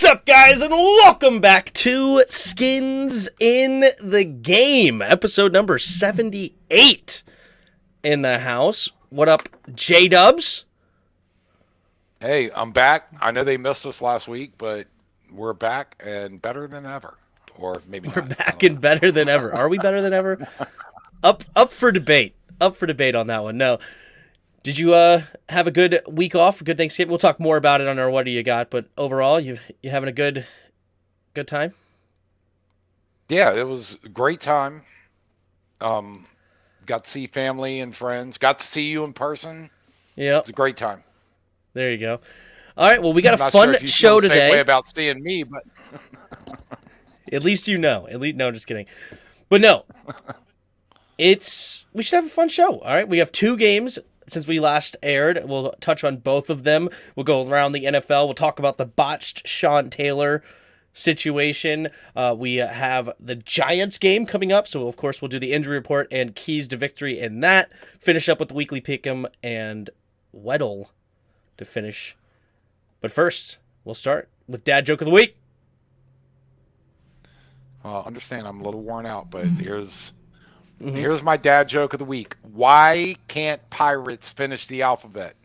up, guys, and welcome back to Skins in the Game, episode number 78 in the house. What up, J-Dubs? Hey, I'm back. I know they missed us last week, but we're back and better than ever. Or maybe We're not. back and better than ever. Are we better than ever? Up for debate. Up for debate on that one. No. Did you have a good week off, a good Thanksgiving? We'll talk more about it on our What Do You Got, but overall, you having a good time? Yeah, it was a great time. Got to see family and friends. Got to see you in person. Yeah. It's a great time. There you go. All right, well, we got I'm a fun not sure if you show feel the today. same way about seeing me, but At least you know. No, just kidding. But no, we should have a fun show. All right, we have two games since we last aired. We'll touch on both of them. We'll go around the NFL. We'll talk about the botched Sean Taylor situation. We have the Giants game coming up, so of course we'll do the injury report and keys to victory in that. Finish up with the weekly pick'em and Weddle to finish. But first, we'll start with Dad Joke of the Week. understand I'm a little worn out, but here's my dad joke of the week. Why can't pirates finish the alphabet?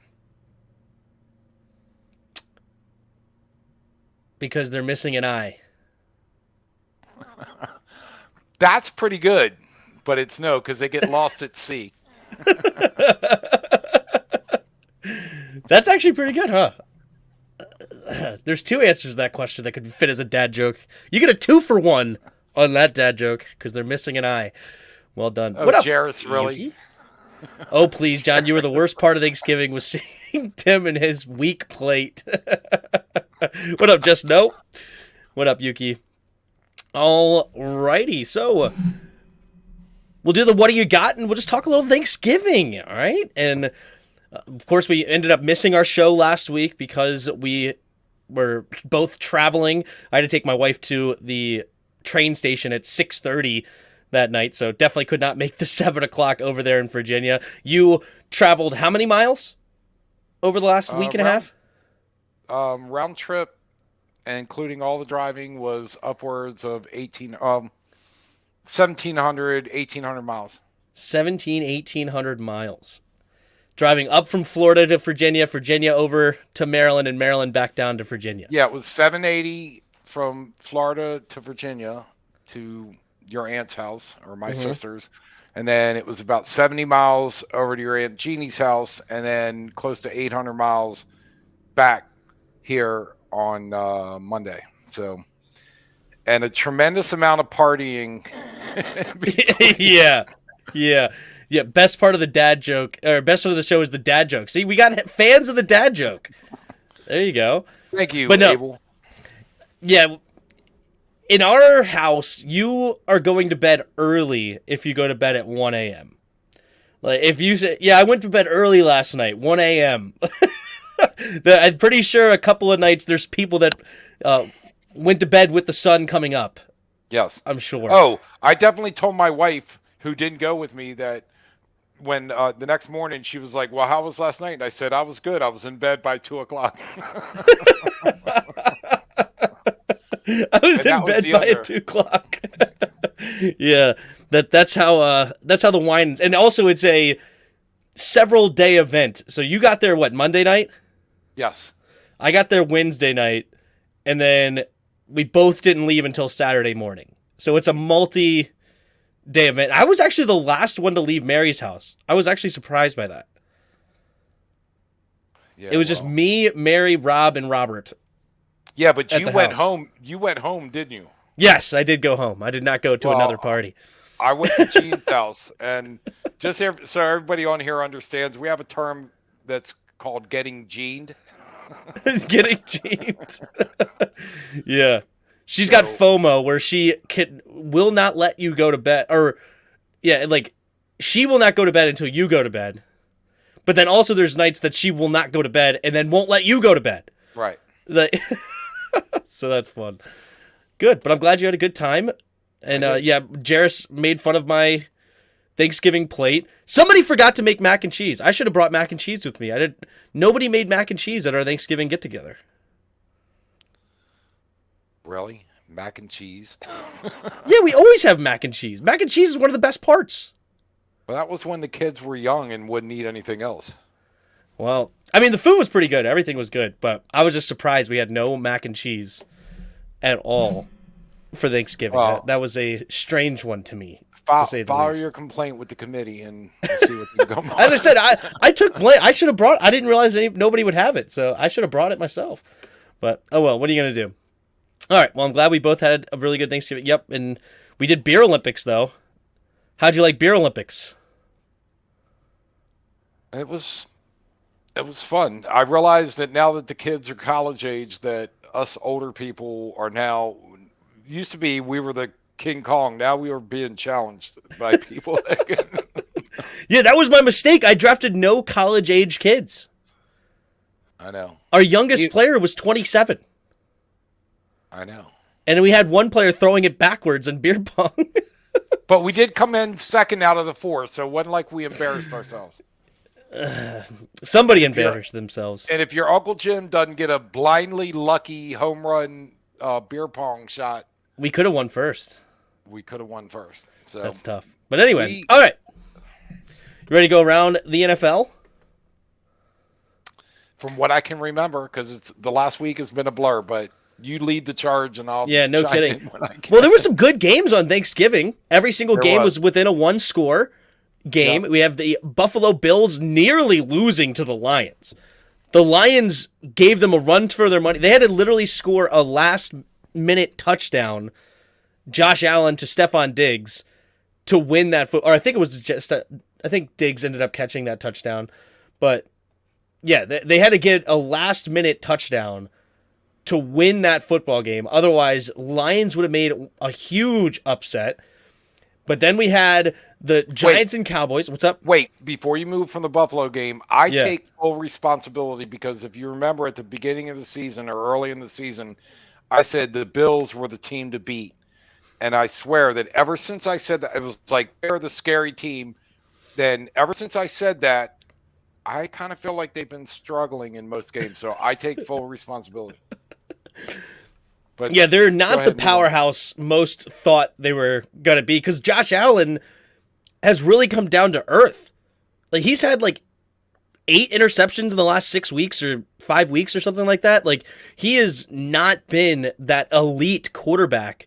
Because they're missing an I. That's pretty good, but it's no, because they get lost at sea. That's actually pretty good, huh? There's two answers to that question that could fit as a dad joke. You get a 2-for-1 on that dad joke because they're missing an I. Well done. Oh, what up, Jarrett's really? Yuki? Oh, please, John. You were the worst part of Thanksgiving was seeing Tim and his weak plate. What up, Just No? What up, Yuki? All righty. So we'll do the What Do You Got, and we'll just talk a little Thanksgiving, all right? And of course, we ended up missing our show last week because we were both traveling. I had to take my wife to the train station at 6:30 that night, so definitely could not make the 7 o'clock over there in Virginia. You traveled how many miles over the last week and a half? Round trip, including all the driving, was upwards of 1,700, 1,800 miles. 1,800 miles. Driving up from Florida to Virginia, Virginia over to Maryland, and Maryland back down to Virginia. Yeah, it was 780 from Florida to Virginia to your aunt's house, or my sister's. And then it was about 70 miles over to your Aunt Jeannie's house, and then close to 800 miles back here on Monday. So, and a tremendous amount of partying. Yeah. Best part of the dad joke, or best of the show is the dad joke. See, we got fans of the dad joke. There you go. Thank you, but no, Abel. Yeah, in our house, you are going to bed early if you go to bed at 1 a.m. Like, if you say, yeah, I went to bed early last night, 1 a.m. I'm pretty sure a couple of nights there's people that went to bed with the sun coming up. Yes. I'm sure. Oh, I definitely told my wife, who didn't go with me, that when the next morning she was like, well, how was last night? And I said, I was good. I was in bed by 2 o'clock. I was in bed by 2 o'clock. Yeah, that's how the wine. And also, it's a several day event. So you got there Monday night? Yes. I got there Wednesday night, and then we both didn't leave until Saturday morning. So it's a multi-day event. I was actually the last one to leave Mary's house. I was actually surprised by that. Yeah, it was just me, Mary, Rob, and Robert. Yeah, but you went house. home. You went home, didn't you? Yes, I did go home. I did not go to another party. I went to Jean's house, and just so everybody on here understands, we have a term that's called getting Jeaned. Getting Jeaned. Yeah. She's got FOMO where she will not let you go to bed. Or, yeah, like, she will not go to bed until you go to bed. But then also there's nights that she will not go to bed and then won't let you go to bed. Right. So that's fun. Good, but I'm glad you had a good time. And, Jarris made fun of my Thanksgiving plate. Somebody forgot to make mac and cheese. I should have brought mac and cheese with me. Nobody made mac and cheese at our Thanksgiving get-together. Really? Mac and cheese? Yeah, we always have mac and cheese. Mac and cheese is one of the best parts. Well, that was when the kids were young and wouldn't eat anything else. Well, I mean, the food was pretty good. Everything was good, but I was just surprised we had no mac and cheese at all for Thanksgiving. Well, That was a strange one to me, to say the file least. your complaint with the committee and we'll see what can go on. As I said, I took blame. I should have brought. I didn't realize nobody would have it, so I should have brought it myself. But oh well. What are you gonna do? All right. Well, I'm glad we both had a really good Thanksgiving. Yep, and we did beer Olympics though. How'd you like beer Olympics? It was fun. I realized that now that the kids are college age, that us older people are now. Used to be we were the King Kong. Now we are being challenged by people. Yeah, that was my mistake. I drafted no college age kids. I know. Our youngest player was 27. I know. And we had one player throwing it backwards in beer pong. But we did come in second out of the four, so it wasn't like we embarrassed ourselves. Somebody embarrassed themselves. And if your Uncle Jim doesn't get a blindly lucky home run beer pong shot, We could have won first. we could have won first. So That's tough. But anyway, all right. You ready to go around the NFL? from what I can remember, because it's the last week has been a blur, but you lead the charge, and I'll Yeah, no chime kidding. in when I can. Well, there were some good games on Thanksgiving. Every single game was within a one-score game. Yep. We have the Buffalo Bills nearly losing to the Lions. The Lions gave them a run for their money. They had to literally score a last-minute touchdown, Josh Allen to Stephon Diggs, to win that or I think it was just I think Diggs ended up catching that touchdown, but yeah, they had to get a last-minute touchdown to win that football game. Otherwise, Lions would have made a huge upset. But then we had the Giants and Cowboys. What's up? Wait, before you move from the Buffalo game, I take full responsibility because if you remember at the beginning of the season or early in the season, I said the Bills were the team to beat. And I swear that ever since I said that, it was like they're the scary team. Then ever since I said that, I kind of feel like they've been struggling in most games. So I take full responsibility. But yeah, they're not the powerhouse most thought they were going to be because Josh Allen has really come down to earth. Like he's had like 8 interceptions in the last 6 weeks or 5 weeks or something like that. Like he has not been that elite quarterback.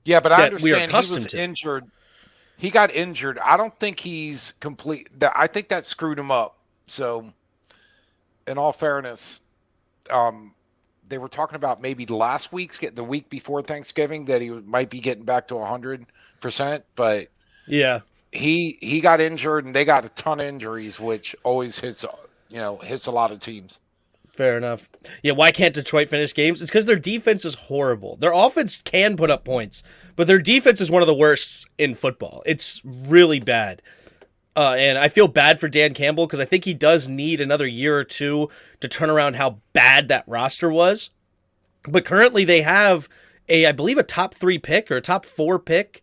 Yeah, but I understand he was to. injured. He got injured. I don't think he's complete. I think that screwed him up. So, in all fairness, they were talking about maybe last week's the week before Thanksgiving that he might be getting back to 100%. But yeah, he got injured and they got a ton of injuries, which always hits a lot of teams. Fair enough. Yeah, why can't Detroit finish games? It's because their defense is horrible. Their offense can put up points, but their defense is one of the worst in football. It's really bad. And I feel bad for Dan Campbell because I think he does need another year or two to turn around how bad that roster was. But currently they have I believe a top 3 pick or a top 4 pick,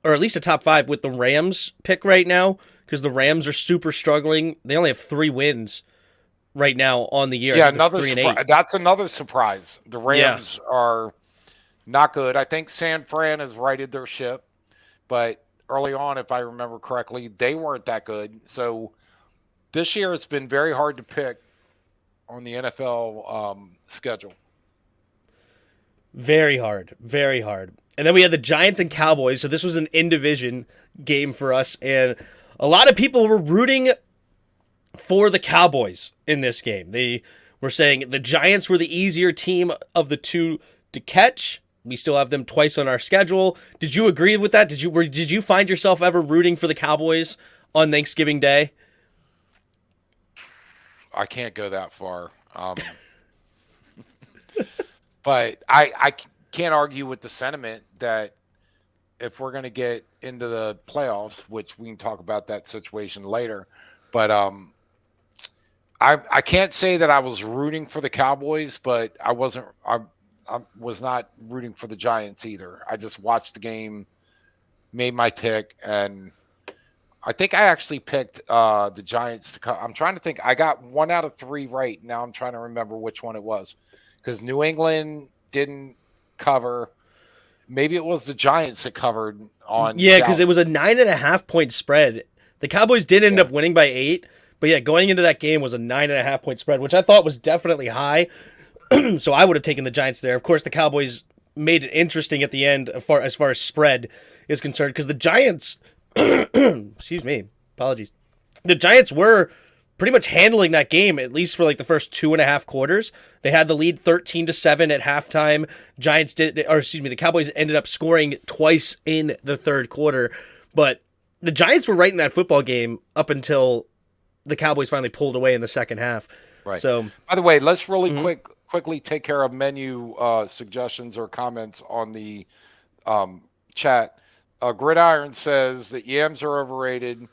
or at least a top 5 with the Rams pick right now because the Rams are super struggling. They only have 3 wins right now on the year. Yeah, that's another surprise. The Rams are not good. I think San Fran has righted their ship, but early on, if I remember correctly, they weren't that good. So this year it's been very hard to pick on the NFL schedule. Very hard. Very hard. And then we had the Giants and Cowboys. So this was an in-division game for us. And a lot of people were rooting for the Cowboys in this game. They were saying the Giants were the easier team of the two to catch. We still have them twice on our schedule. Did you agree with that? Did you find yourself ever rooting for the Cowboys on Thanksgiving Day? I can't go that far. But I can't argue with the sentiment that if we're going to get into the playoffs, which we can talk about that situation later, but I can't say that I was rooting for the Cowboys, but I was not rooting for the Giants either. I just watched the game, made my pick, and I think I actually picked the Giants to come. I'm trying to think. I got 1 out of 3 right. Now I'm trying to remember which one it was because New England didn't cover. Maybe it was the Giants that covered on Yeah, because it Dallas. was a 9.5 point spread. The Cowboys did end Yeah. up winning by 8, but yeah, going into that game was a 9.5 point spread, which I thought was definitely high. So I would have taken the Giants there. Of course, the Cowboys made it interesting at the end as far as spread is concerned, because the Giants, excuse me, apologies, the Giants were pretty much handling that game, at least for like the first 2.5 quarters. They had the lead 13-7 at halftime. The Cowboys ended up scoring twice in the third quarter, but the Giants were right in that football game up until the Cowboys finally pulled away in the second half. Right. So, By the way, let's really mhm. quickly take care of menu suggestions or comments on the chat. Gridiron says that yams are overrated,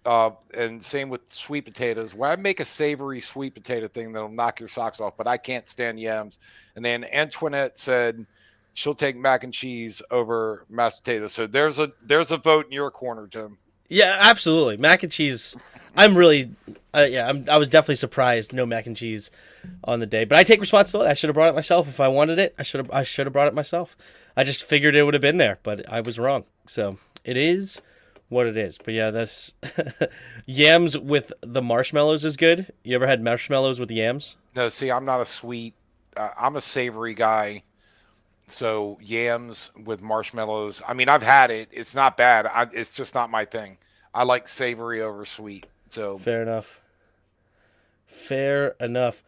and same with sweet potatoes. Why make a savory sweet potato thing that'll knock your socks off? But I can't stand yams. And then Antoinette said she'll take mac and cheese over mashed potatoes. So there's a vote in your corner, Jim. Yeah, absolutely. Mac and cheese. I'm really, I was definitely surprised. No mac and cheese on the day, but I take responsibility. I should have brought it myself if I wanted it. I should have brought it myself. I just figured it would have been there, but I was wrong. So it is what it is. But yeah, that's yams with the marshmallows is good. You ever had marshmallows with yams? No, see, I'm not a sweet. I'm a savory guy. So yams with marshmallows. I mean, I've had it. It's not bad. It's just not my thing. I like savory over sweet. So Fair enough. Fair enough.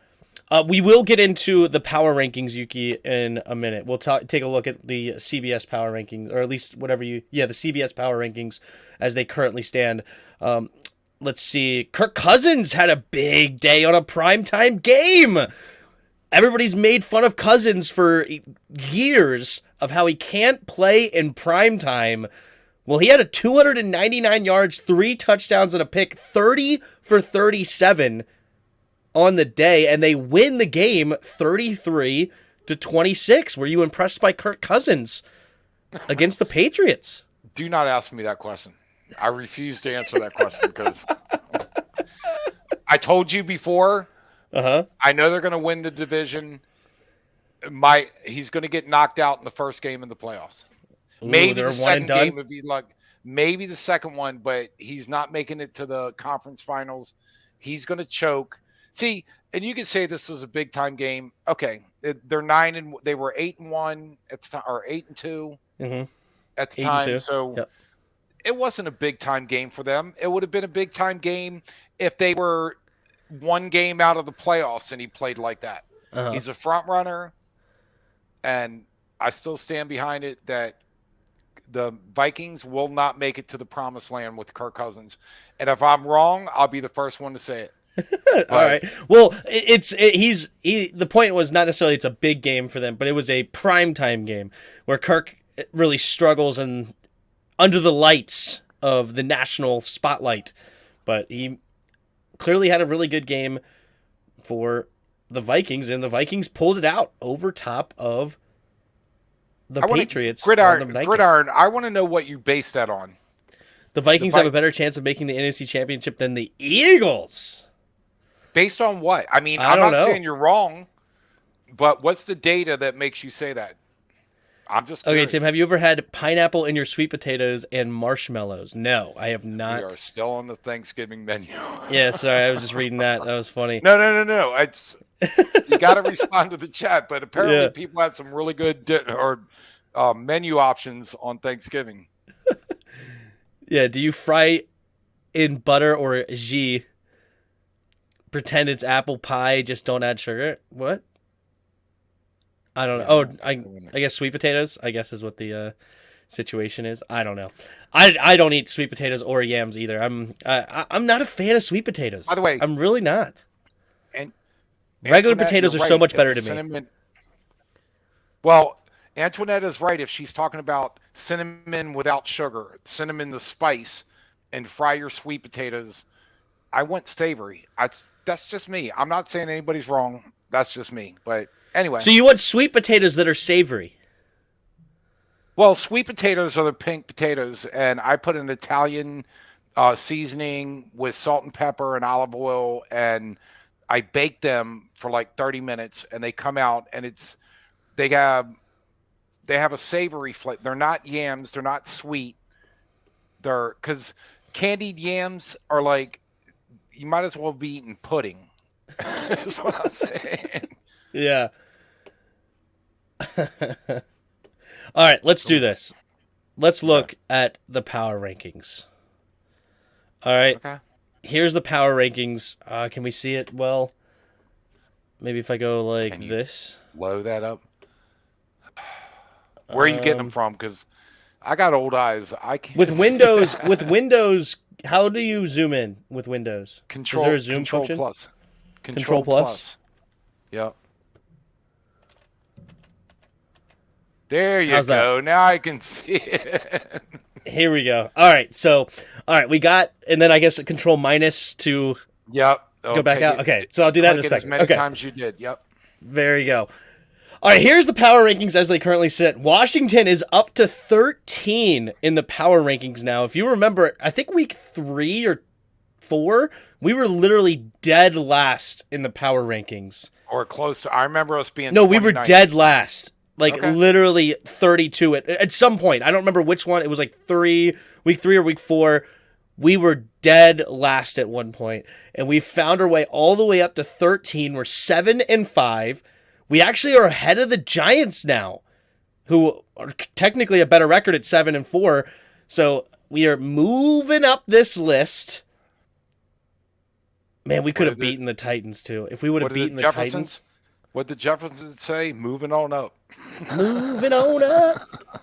We will get into the power rankings, Yuki, in a minute. We'll take a look at the CBS power rankings, or at least the CBS power rankings as they currently stand. Let's see. Kirk Cousins had a big day on a primetime game. Everybody's made fun of Cousins for years of how he can't play in primetime. Well, he had a 299 yards, 3 touchdowns, and a pick, 30 for 37 on the day, and they win the game 33-26. Were you impressed by Kirk Cousins against the Patriots? do not ask me that question. I refuse to answer that question because I told you before. Uh-huh. I know they're going to win the division. He's going to get knocked out in the first game in the playoffs. Ooh, Maybe they're the one and second done. game would be like maybe the second one, but he's not making it to the conference finals. He's going to choke. See, and you could say this is a big time game. Okay, they're 9 and they were 8-1 at the time, or 8-2 Mm-hmm. at the Eight and time. two. So Yep. it wasn't a big time game for them. It would have been a big time game if they were one game out of the playoffs and he played like that. Uh-huh. He's a front runner, and I still stand behind it that the Vikings will not make it to the promised land with Kirk Cousins. And if I'm wrong, I'll be the first one to say it. All right. Well, the point was not necessarily it's a big game for them, but it was a primetime game where Kirk really struggles and under the lights of the national spotlight. But he clearly had a really good game for the Vikings, and the Vikings pulled it out over top of the Patriots. Gridiron, I want to know what you base that on. The Vikings have a better chance of making the NFC Championship than the Eagles. Based on what? I mean, I I'm don't not know. saying you're wrong, but what's the data that makes you say that? I'm just Okay, curious. Tim, have you ever had pineapple in your sweet potatoes and marshmallows? No, I have We not. are still on the Thanksgiving menu. Yeah, sorry, I was just reading that. That was funny. No. It's you got to respond to the chat, but apparently Yeah. people had some really good menu options on Thanksgiving. Yeah, do you fry in butter or ghee? Pretend it's apple pie, just don't add sugar? What? I don't know. Yeah, Oh, no, I guess sweet potatoes, I guess is what the situation is. I don't know. I don't eat sweet potatoes or yams either. I'm not a fan of sweet potatoes. By the way, I'm really not. and Regular Antoinette, potatoes you're are so right. much If better the to me. cinnamon, well, Antoinette is right if she's talking about cinnamon without sugar, cinnamon the spice, and fry your sweet potatoes. I want savory. That's just me. I'm not saying anybody's wrong. That's just me. But anyway, So you want sweet potatoes that are savory? well, sweet potatoes are the pink potatoes, and I put an Italian seasoning with salt and pepper and olive oil, and I bake them for like 30 minutes, and they come out, and they have they have a savory flavor. They're not yams. They're not sweet. They're because candied yams are like you might as well be eating pudding. Is what I'm saying. Yeah. All right, let's do this. Let's look at the power rankings. All right. Okay. Here's the power rankings. Can we see it? Well, maybe if I go like this. Load that up. Where are you getting them from? Because I got old eyes. I can't. With Windows, how do you zoom in with Windows? Control. Is there a zoom Control function? plus. Control plus. Yep. There you How's go. that? Now I can see it. Here we go. All right. So, we got, and then I guess a control minus to go back out. Okay. So I'll do that in a second. As many times you did. Yep. There you go. All right. Here's the power rankings as they currently sit. Washington is up to 13 in the power rankings now. If you remember, I think week 3 or 4, we were literally dead last in the power rankings. Or close to. I remember us being. No, we were dead last. Okay. Literally 32 at some point. I don't remember which one. It was like week 3 or week 4. We were dead last at one point, and we found our way all the way up to 13. We're 7-5. We actually are ahead of the Giants now, who are technically a better record at 7-4. So we are moving up this list. Man, we could have beaten the Titans too. If we would have beaten the Titans. What did Jefferson say? Moving on up. Moving on up.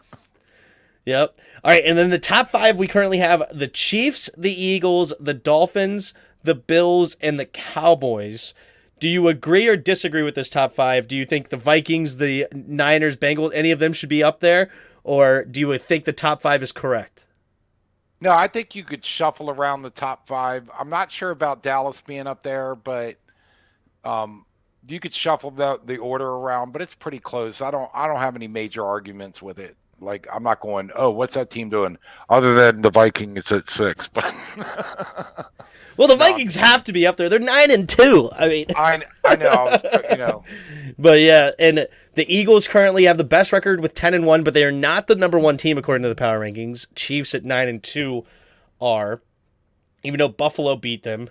Yep. All right, and then the top 5, we currently have the Chiefs, the Eagles, the Dolphins, the Bills, and the Cowboys. Do you agree or disagree with this top 5? Do you think the Vikings, the Niners, Bengals, any of them should be up there? Or do you think the top 5 is correct? No, I think you could shuffle around the top 5. I'm not sure about Dallas being up there, but you could shuffle the order around, but it's pretty close. I don't have any major arguments with it. Like I'm not going, oh, what's that team doing? Other than the Vikings at 6. But well, the Vikings have to be up there. They're 9-2. I mean, I know, But yeah, and the Eagles currently have the best record with 10-1, but they are not the number 1 team according to the power rankings. Chiefs at 9-2 are, even though Buffalo beat them.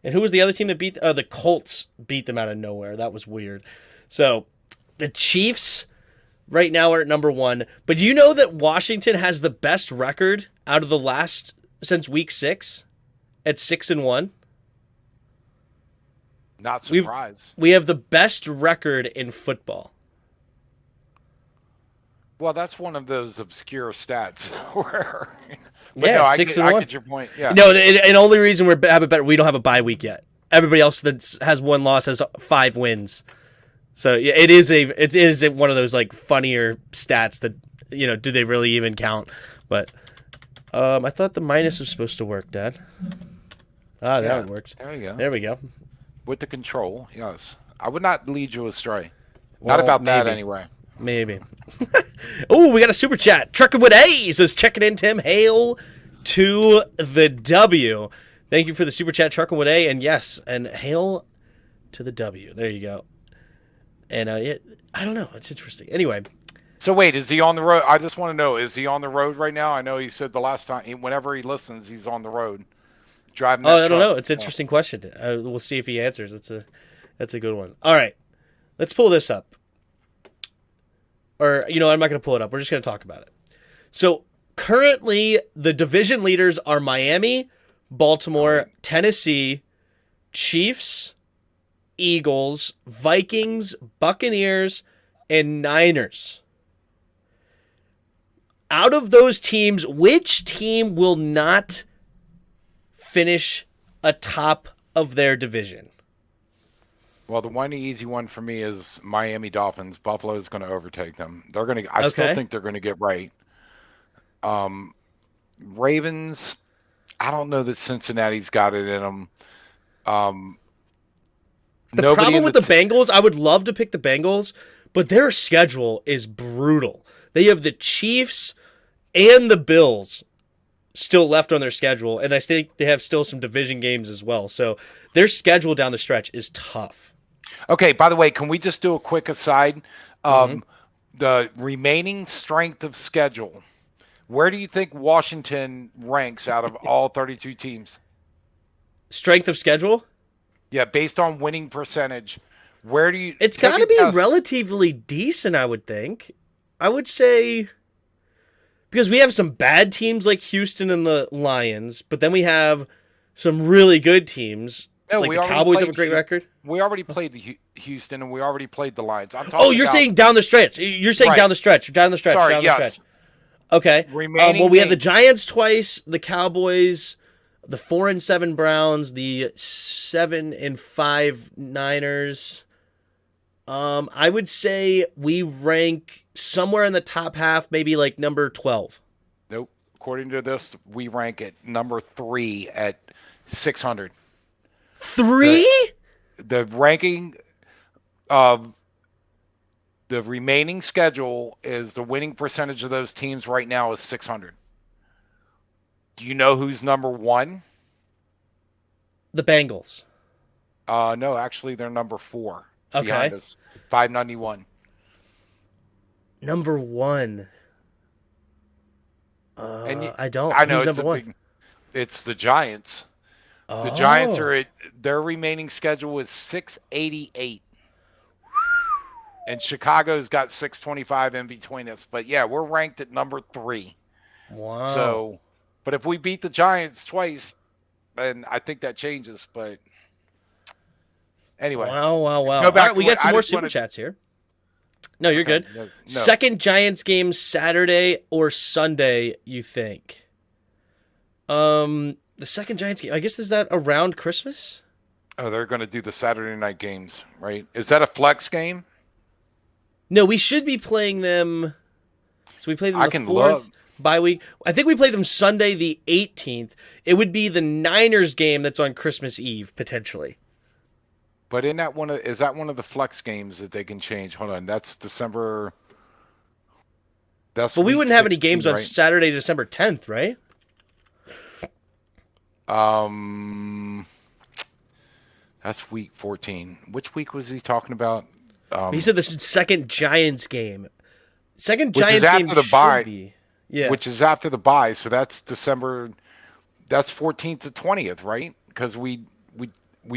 And who was the other team that beat? The Colts beat them out of nowhere. That was weird. So the Chiefs right now are at number 1. But do you know that Washington has the best record out of the last since week 6 at 6-1? Not surprised. We have the best record in football. Well, that's one of those obscure stats where. But yeah, no, 6-1. I get your point. Yeah. No, and only reason we have it better, we don't have a bye week yet. Everybody else that has 1 loss has 5 wins. So yeah, it is one of those like funnier stats that do they really even count? But I thought the minus was supposed to work, Dad. That one worked. There you go. There we go. With the control, yes. I would not lead you astray. Well, not about that anyway. Maybe. Oh, we got a super chat. Trucking with A says, checking in, Tim. Hail to the W. Thank you for the super chat, Trucking with A. And yes, and hail to the W. There you go. And I don't know. It's interesting. Anyway. So wait, is he on the road? I just want to know, is he on the road right now? I know he said the last time, whenever he listens, he's on the road. Driving I don't know. It's an interesting question. We'll see if he answers. That's a good one. All right. Let's pull this up. Or, I'm not going to pull it up. We're just going to talk about it. So, currently, the division leaders are Miami, Baltimore, Tennessee, Chiefs, Eagles, Vikings, Buccaneers, and Niners. Out of those teams, which team will not finish atop of their division? Well, the one easy one for me is Miami Dolphins. Buffalo is going to overtake them. They're going to. I still think they're going to get right. Ravens. I don't know that Cincinnati's got it in them. The problem with the Bengals, I would love to pick the Bengals, but their schedule is brutal. They have the Chiefs and the Bills still left on their schedule, and I think they have still some division games as well. So their schedule down the stretch is tough. Okay, by the way, can we just do a quick aside? the remaining strength of schedule. Where do you think Washington ranks out of all 32 teams? Strength of schedule? Yeah, based on winning percentage. Where do you It's take got to a be guess? relatively decent, I would think. I would say because we have some bad teams like Houston and the Lions, but then we have some really good teams No, like we the already Cowboys have a played. great record. We already played the Houston, and we already played the Lions. I'm Oh, talking you're about saying down the stretch. You're saying right. down the stretch. Down the stretch. Sorry, Down the yes. stretch. Okay. Remaining Well, we have the games. Giants twice, the Cowboys, the 4-7 Browns, the 7-5 Niners. I would say we rank somewhere in the top half, maybe like number 12. Nope. According to this, we rank at number 3 at 600. The 3? the ranking of the remaining schedule is the winning percentage of those teams right now is 600. Do you know who's number 1? The Bengals. No, actually they're number 4 Okay. behind us. 591. Number 1. And I don't. I know Who's it's number a 1? big. It's the Giants. The Giants Oh. are at their remaining schedule is 688. And Chicago's got 625 in between us. But yeah, we're ranked at number 3. Wow. So, but if we beat the Giants twice, then I think that changes. But anyway, Wow. go All back right, to we what got some I more just super wanted. chats here. No, you're Okay, good. no. Second Giants game Saturday or Sunday, you think? The second Giants game, I guess is that around Christmas? Oh, they're going to do the Saturday night games, right? Is that a flex game? No, we should be playing them. So we play them I the can 4th look. bye week. I think we play them Sunday the 18th. It would be the Niners game that's on Christmas Eve, potentially. But is that one of the flex games that they can change? Hold on, that's December. That's But we week wouldn't have any 16, games on right? Saturday, December 10th, right? That's week 14. Which week was he talking about? He said this is second Giants game. Second Which is Giants game after the should bye. be. Yeah. Which is after the bye, so that's December. That's 14th to 20th, right? Because we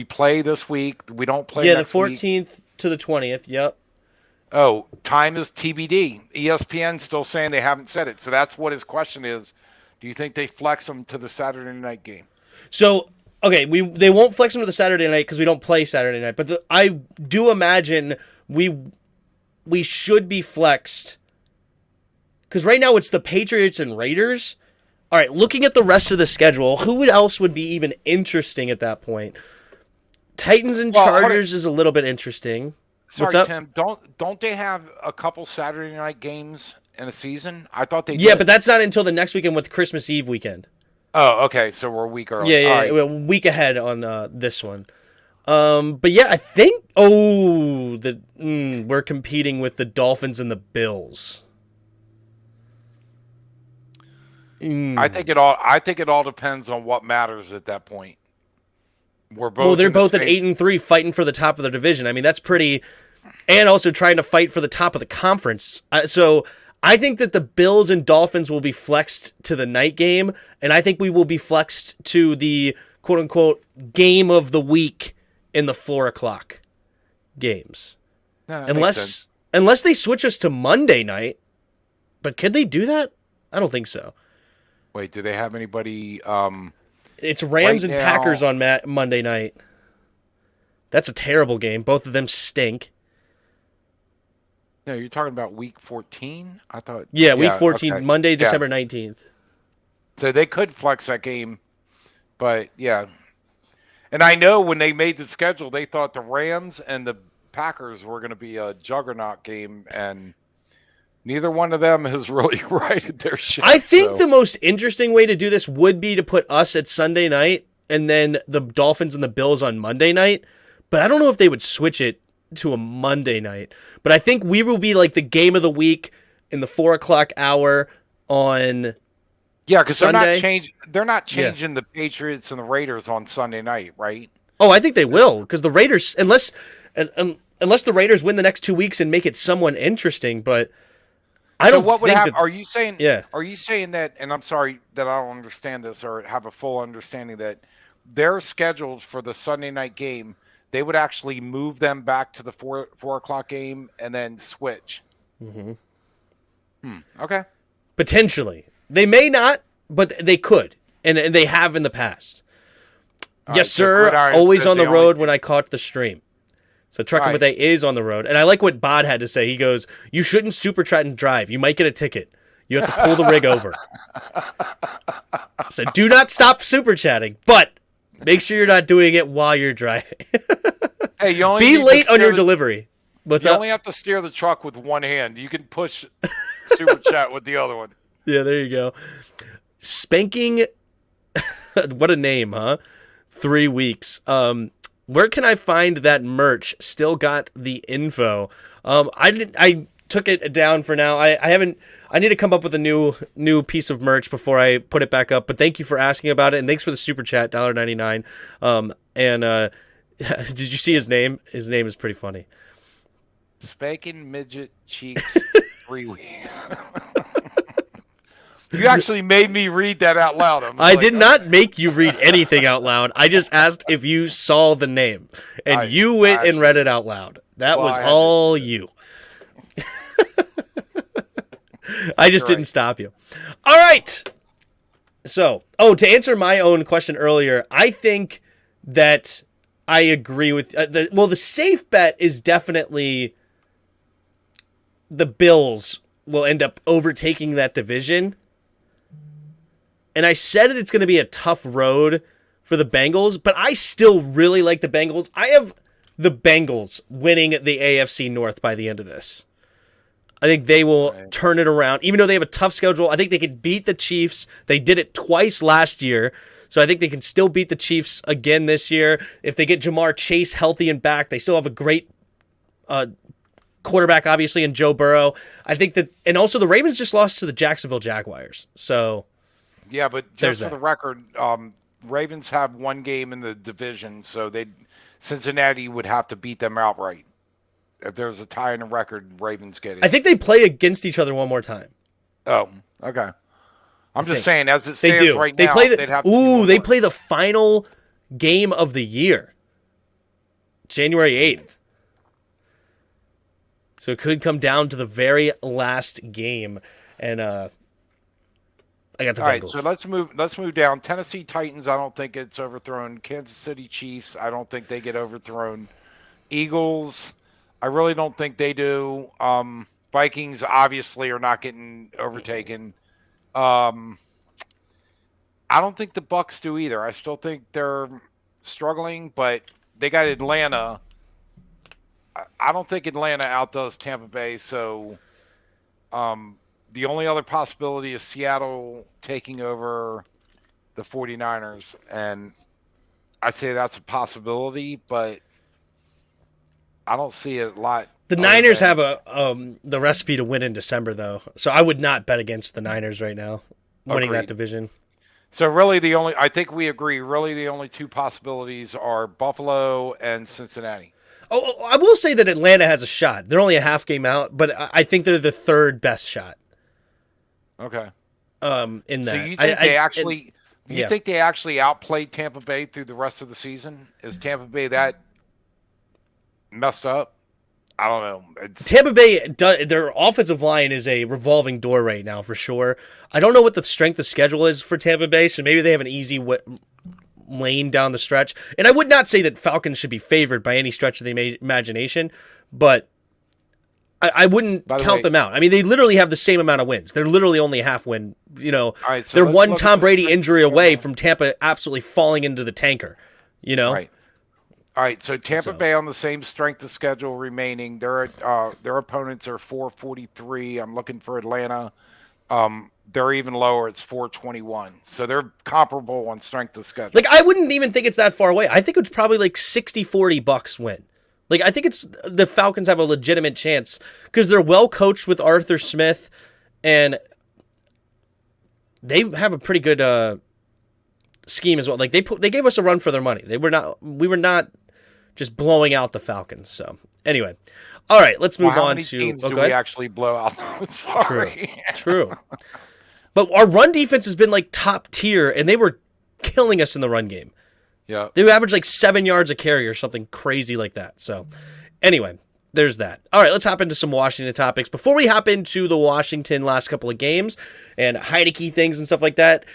play this week. We don't play Yeah, the next week. 14th to the 20th. Yep. Oh, time is TBD. ESPN still saying they haven't said it. So that's what his question is. Do you think they flex them to the Saturday night game? So, okay, they won't flex them to the Saturday night because we don't play Saturday night. But I do imagine we should be flexed because right now it's the Patriots and Raiders. All right, looking at the rest of the schedule, who else would be even interesting at that point? Titans and Chargers is a little bit interesting. Sorry, What's up? Tim. Don't they have a couple Saturday night games in a season? I thought they Yeah, did. but that's not until the next weekend with Christmas Eve weekend. Oh, okay. So we're a week early. Yeah, All right. a week ahead on this one. But yeah, I think we're competing with the Dolphins and the Bills. I think it all depends on what matters at that point. We're both. Well, they're in the both at same- 8-3, fighting for the top of their division. I mean, that's pretty, and also trying to fight for the top of the conference. So I think that the Bills and Dolphins will be flexed to the night game, and I think we will be flexed to the quote unquote game of the week in the 4:00 games. No, that makes sense. Unless they switch us to Monday night. But could they do that? I don't think so. Wait, do they have anybody? It's Rams Right and now- Packers on Monday night. That's a terrible game. Both of them stink. No, you're talking about week 14. I thought. Yeah, week 14, okay. Monday, Yeah. December 19th. So they could flex that game, but yeah. And I know when they made the schedule, they thought the Rams and the Packers were going to be a juggernaut game, and neither one of them has really righted their ship. I think so. the most interesting way to do this would be to put us at Sunday night and then the Dolphins and the Bills on Monday night. But I don't know if they would switch it to a Monday night. But I think we will be like the game of the week in the 4:00 hour on Yeah, because Sunday. they're not changing the Patriots and the Raiders on Sunday night, right? Oh, I think they will because the Raiders, unless the Raiders win the next 2 weeks and make it somewhat interesting, but I So don't what would think happen? that. Are you saying? Yeah. Are you saying that? And I'm sorry that I don't understand this or have a full understanding that they're scheduled for the Sunday night game. They would actually move them back to the 4 o'clock game and then switch. Hmm. Okay. Potentially, they may not, but they could, and they have in the past. All Yes, right. So sir. Gridiron Always says on the they only. road when I caught the stream. So All Truckin' with right. A is on the road. And I like what Bod had to say. He goes, you shouldn't super chat and drive. You might get a ticket. You have to pull the rig over. So do not stop super chatting, but make sure you're not doing it while you're driving. Hey, you only Be need to late on steer your the- delivery. What's You up? only have to steer the truck with one hand. You can push super chat with the other one. Yeah, there you go. Spanking. What a name, huh? 3 weeks. Where can I find that merch? Still got the info. I took it down for now. I haven't. I need to come up with a new piece of merch before I put it back up. But thank you for asking about it, and thanks for the super chat, $1.99. Did you see his name? His name is pretty funny. Spanking midget cheeks 3 weeks. You actually made me read that out loud. I did not make you read anything out loud. I just asked if you saw the name, and you went and read it out loud. That was all you. I just didn't stop you. All right. So, to answer my own question earlier, I think that I agree with the safe bet is definitely the Bills will end up overtaking that division. And I said it's going to be a tough road for the Bengals, but I still really like the Bengals. I have the Bengals winning the AFC North by the end of this. I think they will turn it around. Even though they have a tough schedule, I think they can beat the Chiefs. They did it twice last year, so I think they can still beat the Chiefs again this year. If they get Jamar Chase healthy and back, they still have a great quarterback, obviously, in Joe Burrow. I think that, and also the Ravens just lost to the Jacksonville Jaguars, so... Yeah, but just for the record, Ravens have one game in the division, so Cincinnati would have to beat them outright. If there's a tie in the record, Ravens get it. I think they play against each other one more time. Oh, okay. I'm just saying, as it stands right now, they'd have to they play the final game of the year, January 8th. So it could come down to the very last game, and I got the Bengals. All right, so let's move down. Tennessee Titans, I don't think it's overthrown. Kansas City Chiefs, I don't think they get overthrown. Eagles, I really don't think they do. Vikings obviously are not getting overtaken. I don't think the Bucks do either. I still think they're struggling, but they got Atlanta. I don't think Atlanta outdoes Tampa Bay, so the only other possibility is Seattle taking over the 49ers, and I'd say that's a possibility, but I don't see it a lot. The Niners have the recipe to win in December, though, so I would not bet against the Niners right now winning that division. So really I think we agree, really the only two possibilities are Buffalo and Cincinnati. Oh, I will say that Atlanta has a shot. They're only a half game out, but I think they're the third best shot. Okay. In that. So you think think they actually outplayed Tampa Bay through the rest of the season? Is Tampa Bay that messed up? I don't know. Tampa Bay, their offensive line is a revolving door right now for sure. I don't know what the strength of schedule is for Tampa Bay, so maybe they have an easy lane down the stretch. And I would not say that Falcons should be favored by any stretch of the imagination, but I wouldn't count them out. I mean, they literally have the same amount of wins. They're literally only a half win. So they're one Tom Brady injury away from Tampa absolutely falling into the tanker. Right. All right, so Tampa Bay on the same strength of schedule remaining. Their opponents are 443. I'm looking for Atlanta. They're even lower. It's 421. So they're comparable on strength of schedule. Like, I wouldn't even think it's that far away. I think it's probably like 60-40 Bucks win. Like, I think it's the Falcons have a legitimate chance because they're well coached with Arthur Smith, and they have a pretty good scheme as well. Like, they gave us a run for their money. We were not just blowing out the Falcons. So anyway, all right, let's move how on many to. teams Oh, do go we ahead. actually blow out? Sorry. True. But our run defense has been like top tier, and they were killing us in the run game. Yeah. They would average like 7 yards a carry or something crazy like that. So anyway, there's that. All right, let's hop into some Washington topics. Before we hop into the Washington last couple of games and Heinicke things and stuff like that,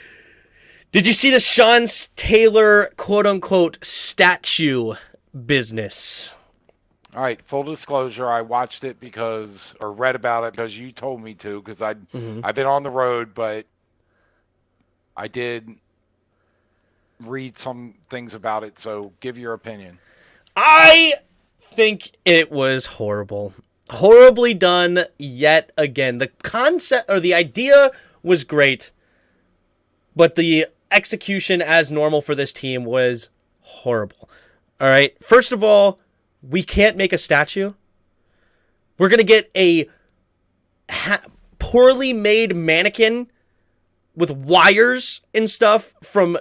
did you see the Sean Taylor quote-unquote statue business? All right, full disclosure, I watched it or read about it because you told me to, because I've been on the road, but I did read some things about it, so give your opinion. I think it was horrible. Horribly done yet again. The concept or the idea was great, but the execution as normal for this team was horrible. All right, first of all, we can't make a statue. We're going to get a poorly made mannequin with wires and stuff from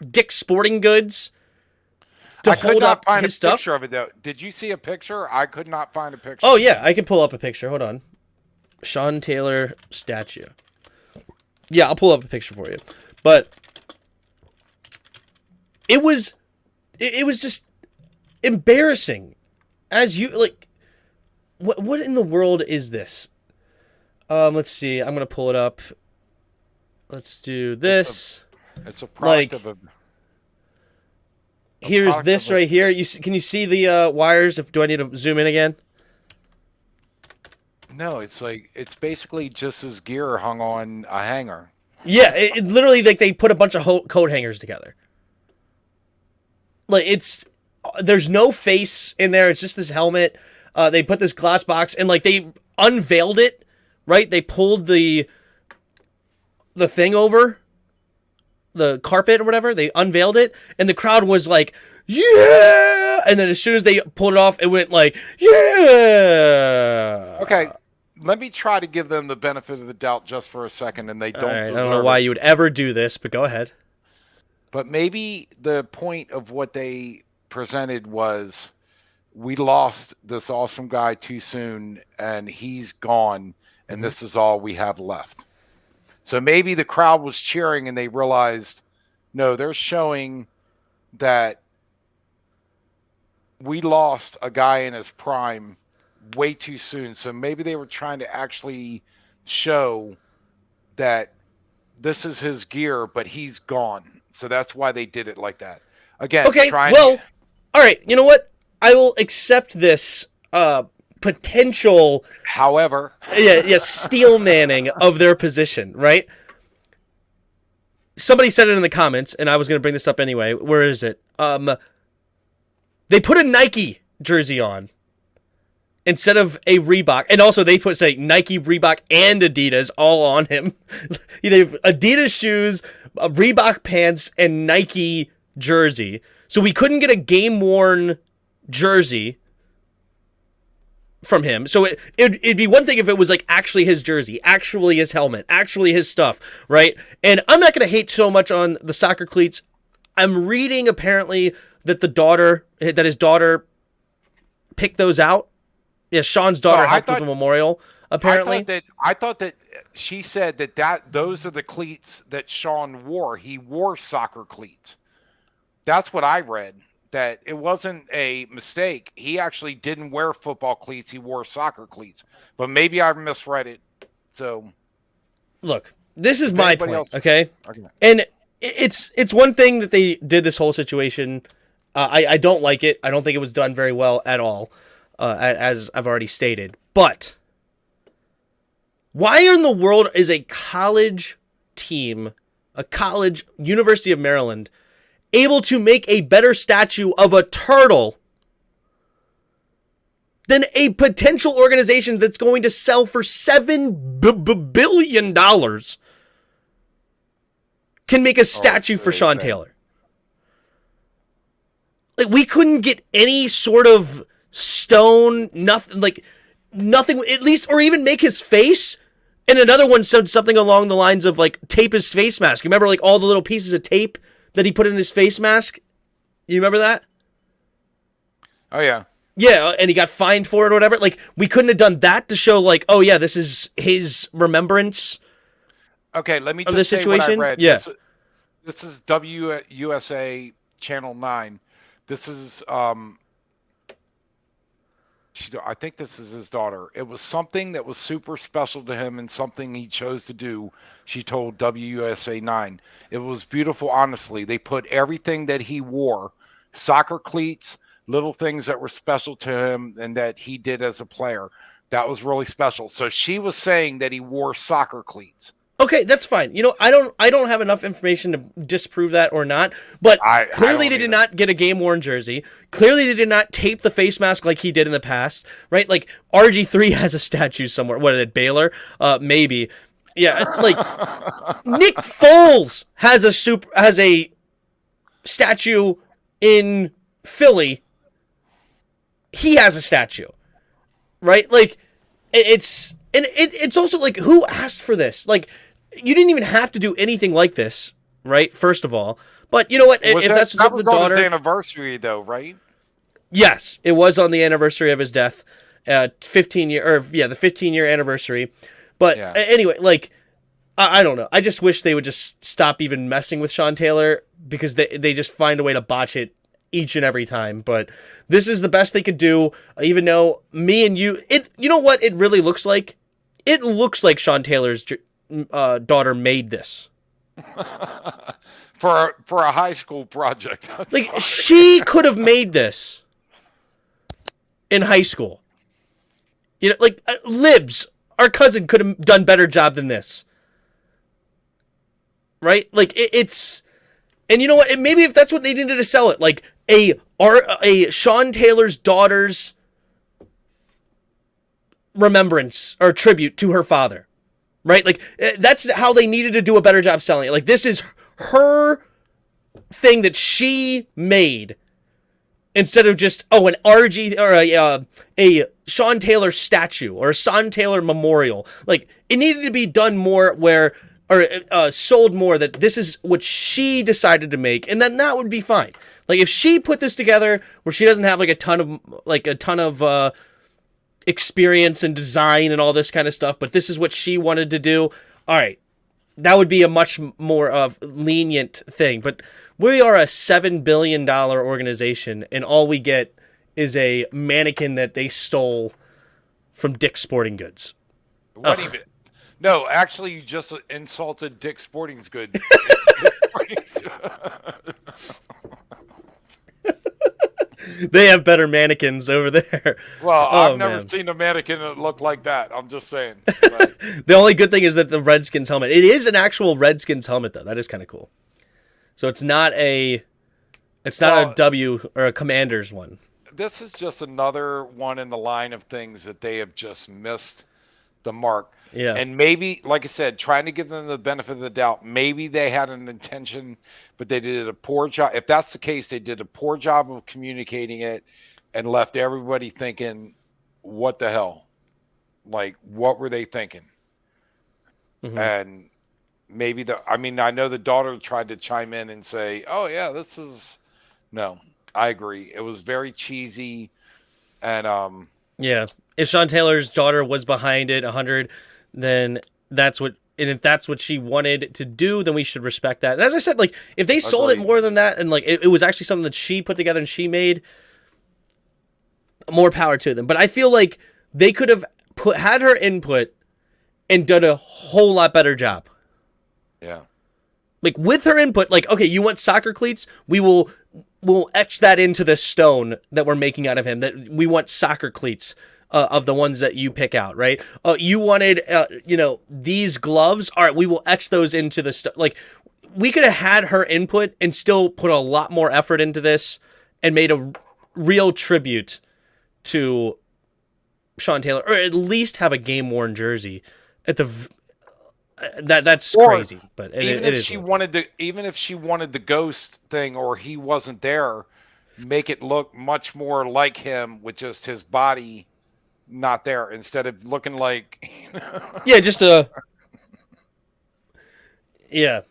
Dick's Sporting Goods to hold up his stuff. I could not find a picture of it, though. Did you see a picture? I could not find a picture. Oh, yeah, I can pull up a picture. Hold on. Sean Taylor statue. Yeah, I'll pull up a picture for you. But it was just embarrassing. As you like, what in the world is this? Let's see. I'm gonna pull it up. Let's do this. It's a product of a. Here's this right here. Can you see the wires? Do I need to zoom in again? No, it's basically just his gear hung on a hanger. Yeah, it literally like they put a bunch of coat hangers together. Like there's no face in there. It's just this helmet. They put this glass box and like they unveiled it, right? They pulled the thing over the carpet or whatever. They unveiled it, and the crowd was like, "Yeah!" And then as soon as they pulled it off, it went like, "Yeah!" Okay, let me try to give them the benefit of the doubt just for a second, and they don't. Right, I don't know why you would ever do this, but go ahead. But maybe the point of what they presented was, we lost this awesome guy too soon, and he's gone, and this is all we have left. So maybe the crowd was cheering, and they realized, no, they're showing that we lost a guy in his prime way too soon. So maybe they were trying to actually show that this is his gear, but he's gone. So that's why they did it like that. Again, okay, all right, you know what? I will accept this potential... However... steel manning of their position, right? Somebody said it in the comments, and I was going to bring this up anyway. Where is it? They put a Nike jersey on instead of a Reebok. And also they say Nike, Reebok, and Adidas all on him. They have Adidas shoes, Reebok pants, and Nike jersey. So we couldn't get a game-worn jersey from him. So it'd be one thing if it was like actually his jersey, actually his helmet, actually his stuff, right? And I'm not going to hate so much on the soccer cleats. I'm reading apparently that his daughter picked those out. Yeah, Sean's daughter helped with the memorial, apparently. I thought that she said that those are the cleats that Sean wore. He wore soccer cleats. That's what I read, that it wasn't a mistake. He actually didn't wear football cleats. He wore soccer cleats. But maybe I misread it. So, look, this is my point, okay? And it's one thing that they did this whole situation. I don't like it. I don't think it was done very well at all, as I've already stated. But why in the world is a college team, University of Maryland, able to make a better statue of a turtle than a potential organization that's going to sell for $7 billion can make a statue for Sean Taylor? Like, we couldn't get any sort of stone, nothing, at least, or even make his face. And another one said something along the lines of, like, tape his face mask. You remember, like, all the little pieces of tape that he put in his face mask? You remember that? Oh yeah. Yeah, and he got fined for it or whatever. Like, we couldn't have done that to show, like, oh yeah, this is his remembrance Okay, let me of just this say what I situation. read. Yeah. This is WUSA Channel 9. This is I think this is his daughter. It was something that was super special to him and something he chose to do. She told WUSA 9. It was beautiful, honestly. They put everything that he wore, soccer cleats, little things that were special to him and that he did as a player. That was really special. So she was saying that he wore soccer cleats. Okay, that's fine. I don't have enough information to disprove that or not, but I clearly don't they did either. not get a game worn jersey. Clearly they did not tape the face mask like he did in the past, right? Like RG3 has a statue somewhere. What is it, Baylor? Maybe. Yeah, like Nick Foles has a statue in Philly. He has a statue, right? Like it's also like, who asked for this? Like, you didn't even have to do anything like this, right? First of all, but you know what? Was If that that's that what the was on his daughter, anniversary though, right? yes, it was on the anniversary of his death, 15 year, or yeah, the 15-year anniversary. But Yeah. anyway, like, I don't know. I just wish they would just stop even messing with Sean Taylor, because they just find a way to botch it each and every time. But this is the best they could do. Even though me and you know what it really looks like? It looks like Sean Taylor's daughter made this. For a high school project. I'm Like, sorry. she could have made this in high school. You know, like, Libs, our cousin, could have done better job than this. Right? Like, it's, and you know what? Maybe if that's what they needed to sell it, like a Sean Taylor's daughter's remembrance or tribute to her father, right? Like, that's how they needed to do a better job selling it. Like, this is her thing that she made, instead of just, oh, an RG or a Sean Taylor statue or a Sean Taylor memorial. Like, it needed to be done more where, or sold more, that this is what she decided to make, and then that would be fine. Like, if she put this together where she doesn't have like a ton of experience and design and all this kind of stuff, but this is what she wanted to do, all right, that would be a much more of lenient thing. But we are a $7 billion organization, and all we get is a mannequin that they stole from Dick's Sporting Goods. What Ugh. even? No, actually, you just insulted Dick Sporting's good. They have better mannequins over there. Well, Oh, I've never man. seen a mannequin that looked like that. I'm just saying. Like, The only good thing is that the Redskins helmet. It is an actual Redskins helmet, though. That is kind of cool. So it's not a well, W or a Commanders one. this is just another one in the line of things that they have just missed the mark. Yeah. And maybe, like I said, trying to give them the benefit of the doubt. Maybe they had an intention, but they did a poor job. If that's the case, they did a poor job of communicating it and left everybody thinking, what the hell? Like, what were they thinking? Mhm. And maybe I mean, I know the daughter tried to chime in and say, oh, yeah, this is, no, I agree. It was very cheesy. And, Yeah. If Sean Taylor's daughter was behind it 100, then and if that's what she wanted to do, then we should respect that. And as I said, like, if they sold it agreed. more than that, and like it was actually something that she put together and she made, more power to them. But I feel like they could have had her input and done a whole lot better job. Yeah. Like, with her input, like, okay, you want soccer cleats? We'll etch that into this stone that we're making out of him. That we want soccer cleats of the ones that you pick out, right? You wanted, these gloves. All right, we will etch those into the stone. Like, we could have had her input and still put a lot more effort into this and made a real tribute to Sean Taylor, or at least have a game worn jersey at the. That's Or crazy, but even it if is. she wanted the ghost thing, or he wasn't there, make it look much more like him with just his body not there, instead of looking like Yeah, just yeah.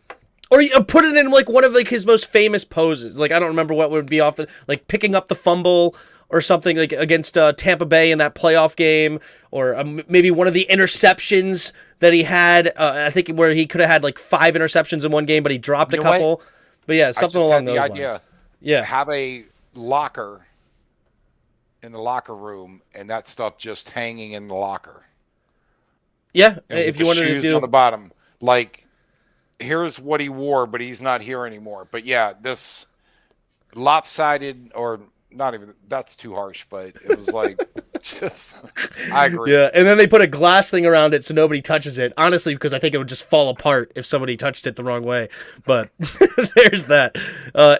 Or put it in like one of like his most famous poses. Like, I don't remember what would be off the, like, picking up the fumble, or something like against Tampa Bay in that playoff game, or maybe one of the interceptions that he had. I think where he could have had like 5 interceptions in one game, but he dropped You a know what? couple. But yeah, I something just along had the those lines. idea. Yeah. Have a locker in the locker room and that stuff just hanging in the locker. Yeah, And with if you the wanted to shoes on do. the bottom. Like, here's what he wore, but he's not here anymore. But yeah, this lopsided, or not even, that's too harsh, but it was like, just, I agree. Yeah, and then they put a glass thing around it so nobody touches it. Honestly, because I think it would just fall apart if somebody touched it the wrong way. But there's that.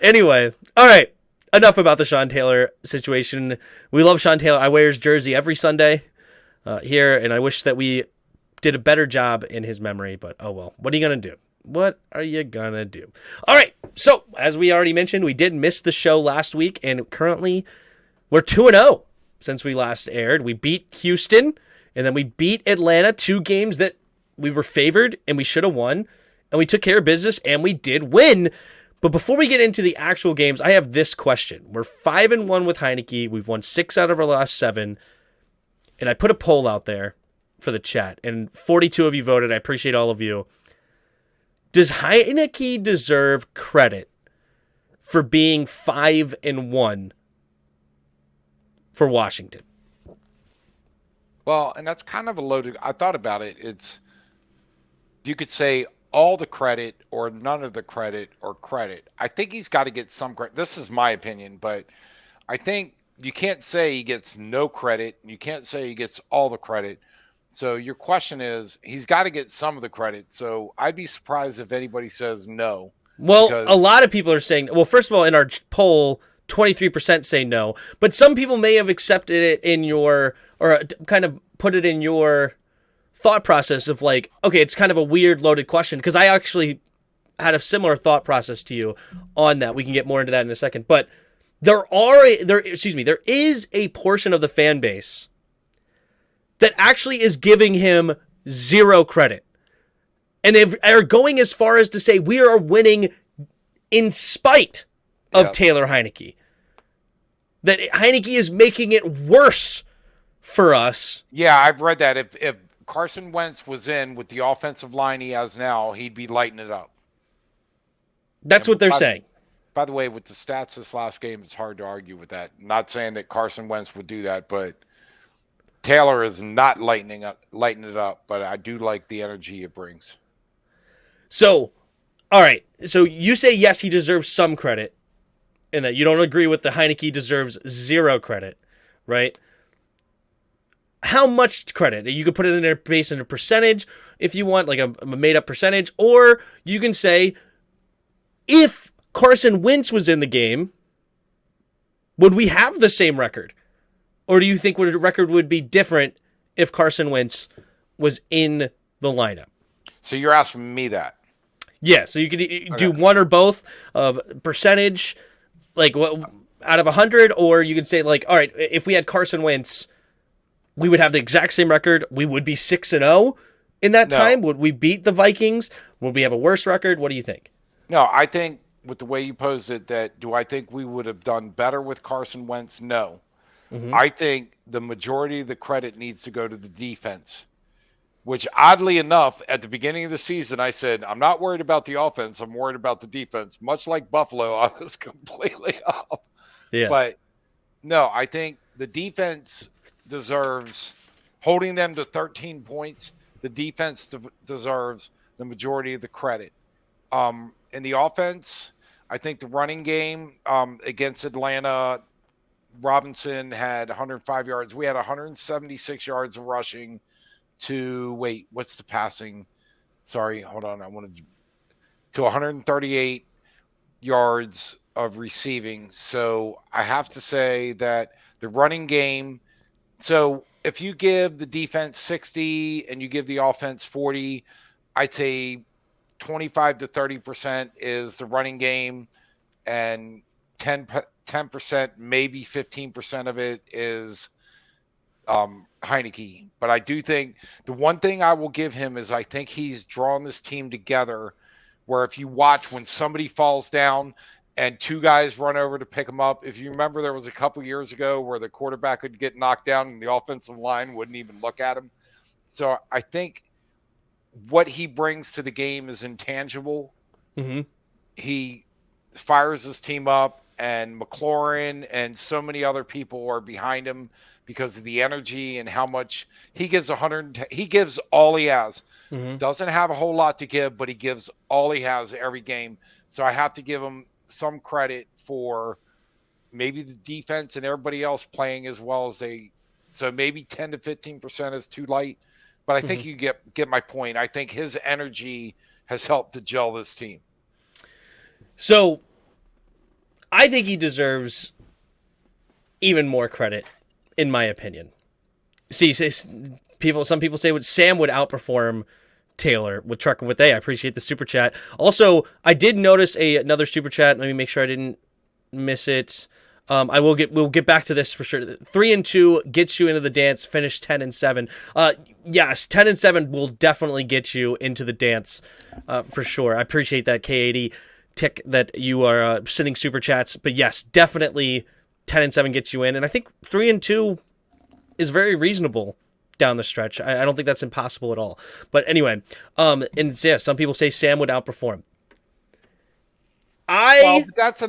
Anyway, all right. Enough about the Sean Taylor situation. We love Sean Taylor. I wear his jersey every Sunday here, and I wish that we did a better job in his memory. But oh well. What are you gonna do? What are you gonna do? All right. So as we already mentioned, we did miss the show last week, and currently we're 2-0 since we last aired. We beat Houston, and then we beat Atlanta, 2 games that we were favored and we should have won. And we took care of business, and we did win. But before we get into the actual games, I have this question. We're 5-1 with Heinicke. We've won 6 out of our last 7. And I put a poll out there for the chat, and 42 of you voted. I appreciate all of you. Does Heinicke deserve credit for being 5-1 for Washington? Well, and that's kind of a loaded. I thought about it. It's, you could say all the credit or none of the credit or credit. I think he's got to get some credit. This is my opinion, but I think you can't say he gets no credit. You can't say he gets all the credit. So your question is, he's got to get some of the credit. So I'd be surprised if anybody says no, Well, a because lot of people are saying, well, first of all, in our poll, 23% say no, but some people may have accepted it in your, or kind of put it in your thought process of like, okay, it's kind of a weird loaded question, because I actually had a similar thought process to you on that. We can get more into that in a second, but there is a portion of the fan base that actually is giving him zero credit. And they are going as far as to say we are winning in spite of yes. Taylor Heinicke. That Heinicke is making it worse for us. Yeah, I've read that. If Carson Wentz was in with the offensive line he has now, he'd be lighting it up. That's what they're saying. By the way, with the stats this last game, it's hard to argue with that. Not saying that Carson Wentz would do that, but Taylor is not lighting it up, but I do like the energy it brings. So, all right. So you say yes, he deserves some credit, and that you don't agree with the Heinicke deserves zero credit, right? How much credit? You could put it in there based on a percentage if you want, like a made-up percentage, or you can say if Carson Wentz was in the game, would we have the same record? Or do you think the record would be different if Carson Wentz was in the lineup? So you're asking me that? Yeah, so you could do one or both of percentage, like what out of 100, or you can say like, all right, if we had Carson Wentz, we would have the exact same record. We would be 6-0 in that time. Would we beat the Vikings? Would we have a worse record? What do you think? No, I think with the way you posed it, that do I think we would have done better with Carson Wentz? No. Mm-hmm. I think the majority of the credit needs to go to the defense, which oddly enough, at the beginning of the season, I said, I'm not worried about the offense. I'm worried about the defense. Much like Buffalo, I was completely off. Yeah. But no, I think the defense deserves, holding them to 13 points, the defense deserves the majority of the credit. In the offense, I think the running game against Atlanta, Robinson had 105 yards. We had 176 yards of rushing to, wait, what's the passing? Sorry, hold on. I wanted to 138 yards of receiving. So I have to say that the running game, so if you give the defense 60 and you give the offense 40, I'd say 25 to 30% is the running game, and 10%, maybe 15% of it is Heinicke. But I do think the one thing I will give him is I think he's drawn this team together, where if you watch when somebody falls down, and two guys run over to pick him up. If you remember, there was a couple years ago where the quarterback would get knocked down and the offensive line wouldn't even look at him. So I think what he brings to the game is intangible. Mm-hmm. He fires his team up, and McLaurin and so many other people are behind him because of the energy and how much he gives. 110. He gives all he has. Mm-hmm. Doesn't have a whole lot to give, but he gives all he has every game. So I have to give him some credit for maybe the defense and everybody else playing as well as they. So maybe 10 to 15% is too light, but I think you get my point. I think his energy has helped to gel this team. So I think he deserves even more credit, in my opinion. See, some people say Sam would outperform Taylor with Trucker with A. I appreciate the super chat. Also, I did notice another super chat. Let me make sure I didn't miss it. We'll get back to this for sure. 3-2 gets you into the dance. Finish 10-7. Yes, 10-7 will definitely get you into the dance for sure. I appreciate that K80 tick that you are sending super chats. But yes, definitely 10-7 gets you in, and I think 3-2 is very reasonable down the stretch. I don't think that's impossible at all. But anyway, and yeah, some people say Sam would outperform. Well, that's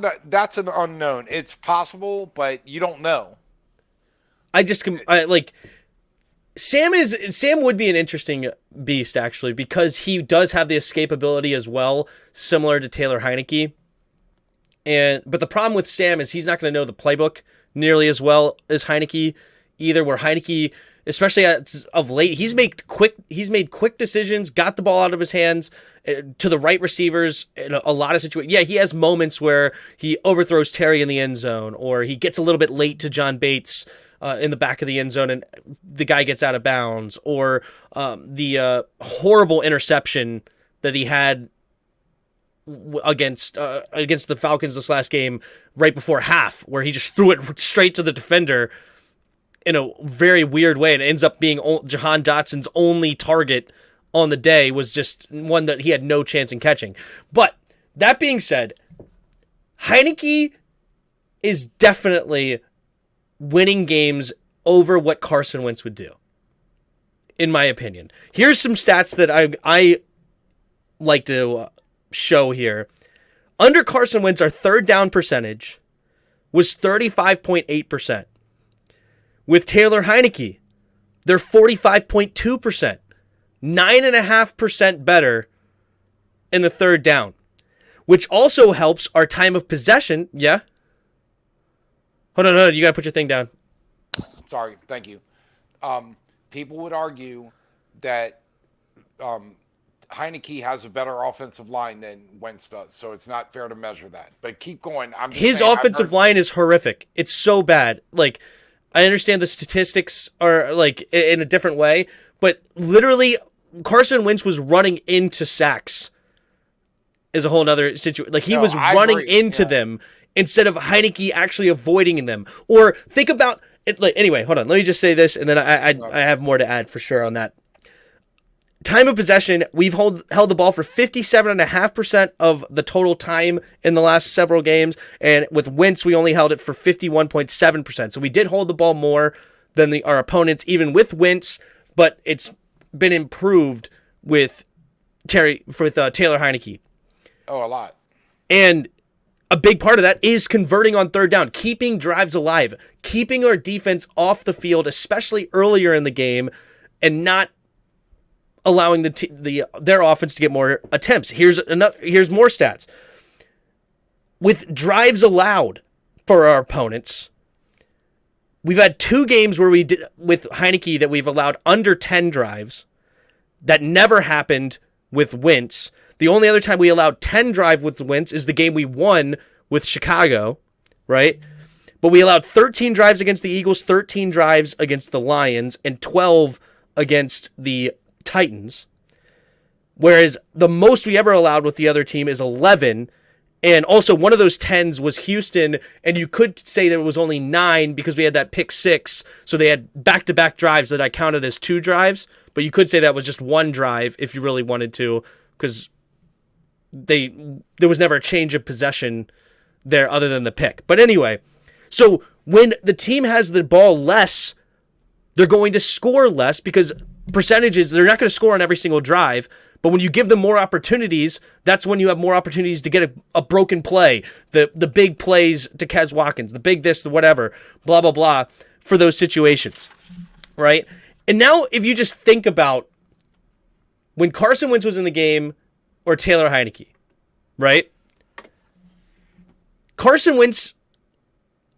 an unknown. It's possible, but you don't know. Sam would be an interesting beast actually, because he does have the escapability as well, similar to Taylor Heinicke. But the problem with Sam is he's not going to know the playbook nearly as well as Heinicke either. Where Heinicke, especially of late, he's made quick decisions, got the ball out of his hands to the right receivers in a lot of situations. Yeah, he has moments where he overthrows Terry in the end zone, or he gets a little bit late to John Bates in the back of the end zone and the guy gets out of bounds, or the horrible interception that he had against the Falcons this last game right before half, where he just threw it straight to the defender in a very weird way, and it ends up being Jahan Dotson's only target on the day, was just one that he had no chance in catching. But that being said, Heinicke is definitely winning games over what Carson Wentz would do, in my opinion. Here's some stats that I like to show here. Under Carson Wentz, our third down percentage was 35.8%. With Taylor Heinicke, they're 45.2%. 9.5% better in the third down, which also helps our time of possession. Yeah? Hold on. You got to put your thing down. Sorry. Thank you. People would argue that Heinicke has a better offensive line than Wentz does, so it's not fair to measure that. But keep going. His offensive line is horrific. It's so bad. Like, I understand the statistics are like in a different way, but literally Carson Wentz was running into sacks is a whole other situation. Like, he was running into them instead of Heinicke actually avoiding them. Or think about it. Like, anyway, hold on. Let me just say this, and then I have more to add for sure on that. Time of possession, we've held the ball for 57.5% of the total time in the last several games, and with Wentz, we only held it for 51.7%. So we did hold the ball more than our opponents, even with Wentz, but it's been improved with Taylor Heinicke. Oh, a lot. And a big part of that is converting on third down, keeping drives alive, keeping our defense off the field, especially earlier in the game, and not allowing their offense to get more attempts. Here's more stats. With drives allowed for our opponents, we've had 2 games where we did with Heinicke that we've allowed under 10 drives. That never happened with Wentz. The only other time we allowed 10 drive with Wentz is the game we won with Chicago, right? But we allowed 13 drives against the Eagles, 13 drives against the Lions, and 12 against the Titans. Whereas the most we ever allowed with the other team is 11. And also one of those 10s was Houston, and you could say that it was only 9 because we had that pick 6. So they had back-to-back drives that I counted as 2 drives. But you could say that was just 1 drive if you really wanted to, because there was never a change of possession there other than the pick. But anyway, so when the team has the ball less, they're going to score less because percentages, they're not going to score on every single drive. But when you give them more opportunities, that's when you have more opportunities to get a broken play, the big plays to Kez Watkins, the big this, the whatever, blah, blah, blah, for those situations, right? And now if you just think about when Carson Wentz was in the game or Taylor Heinicke, right? Carson Wentz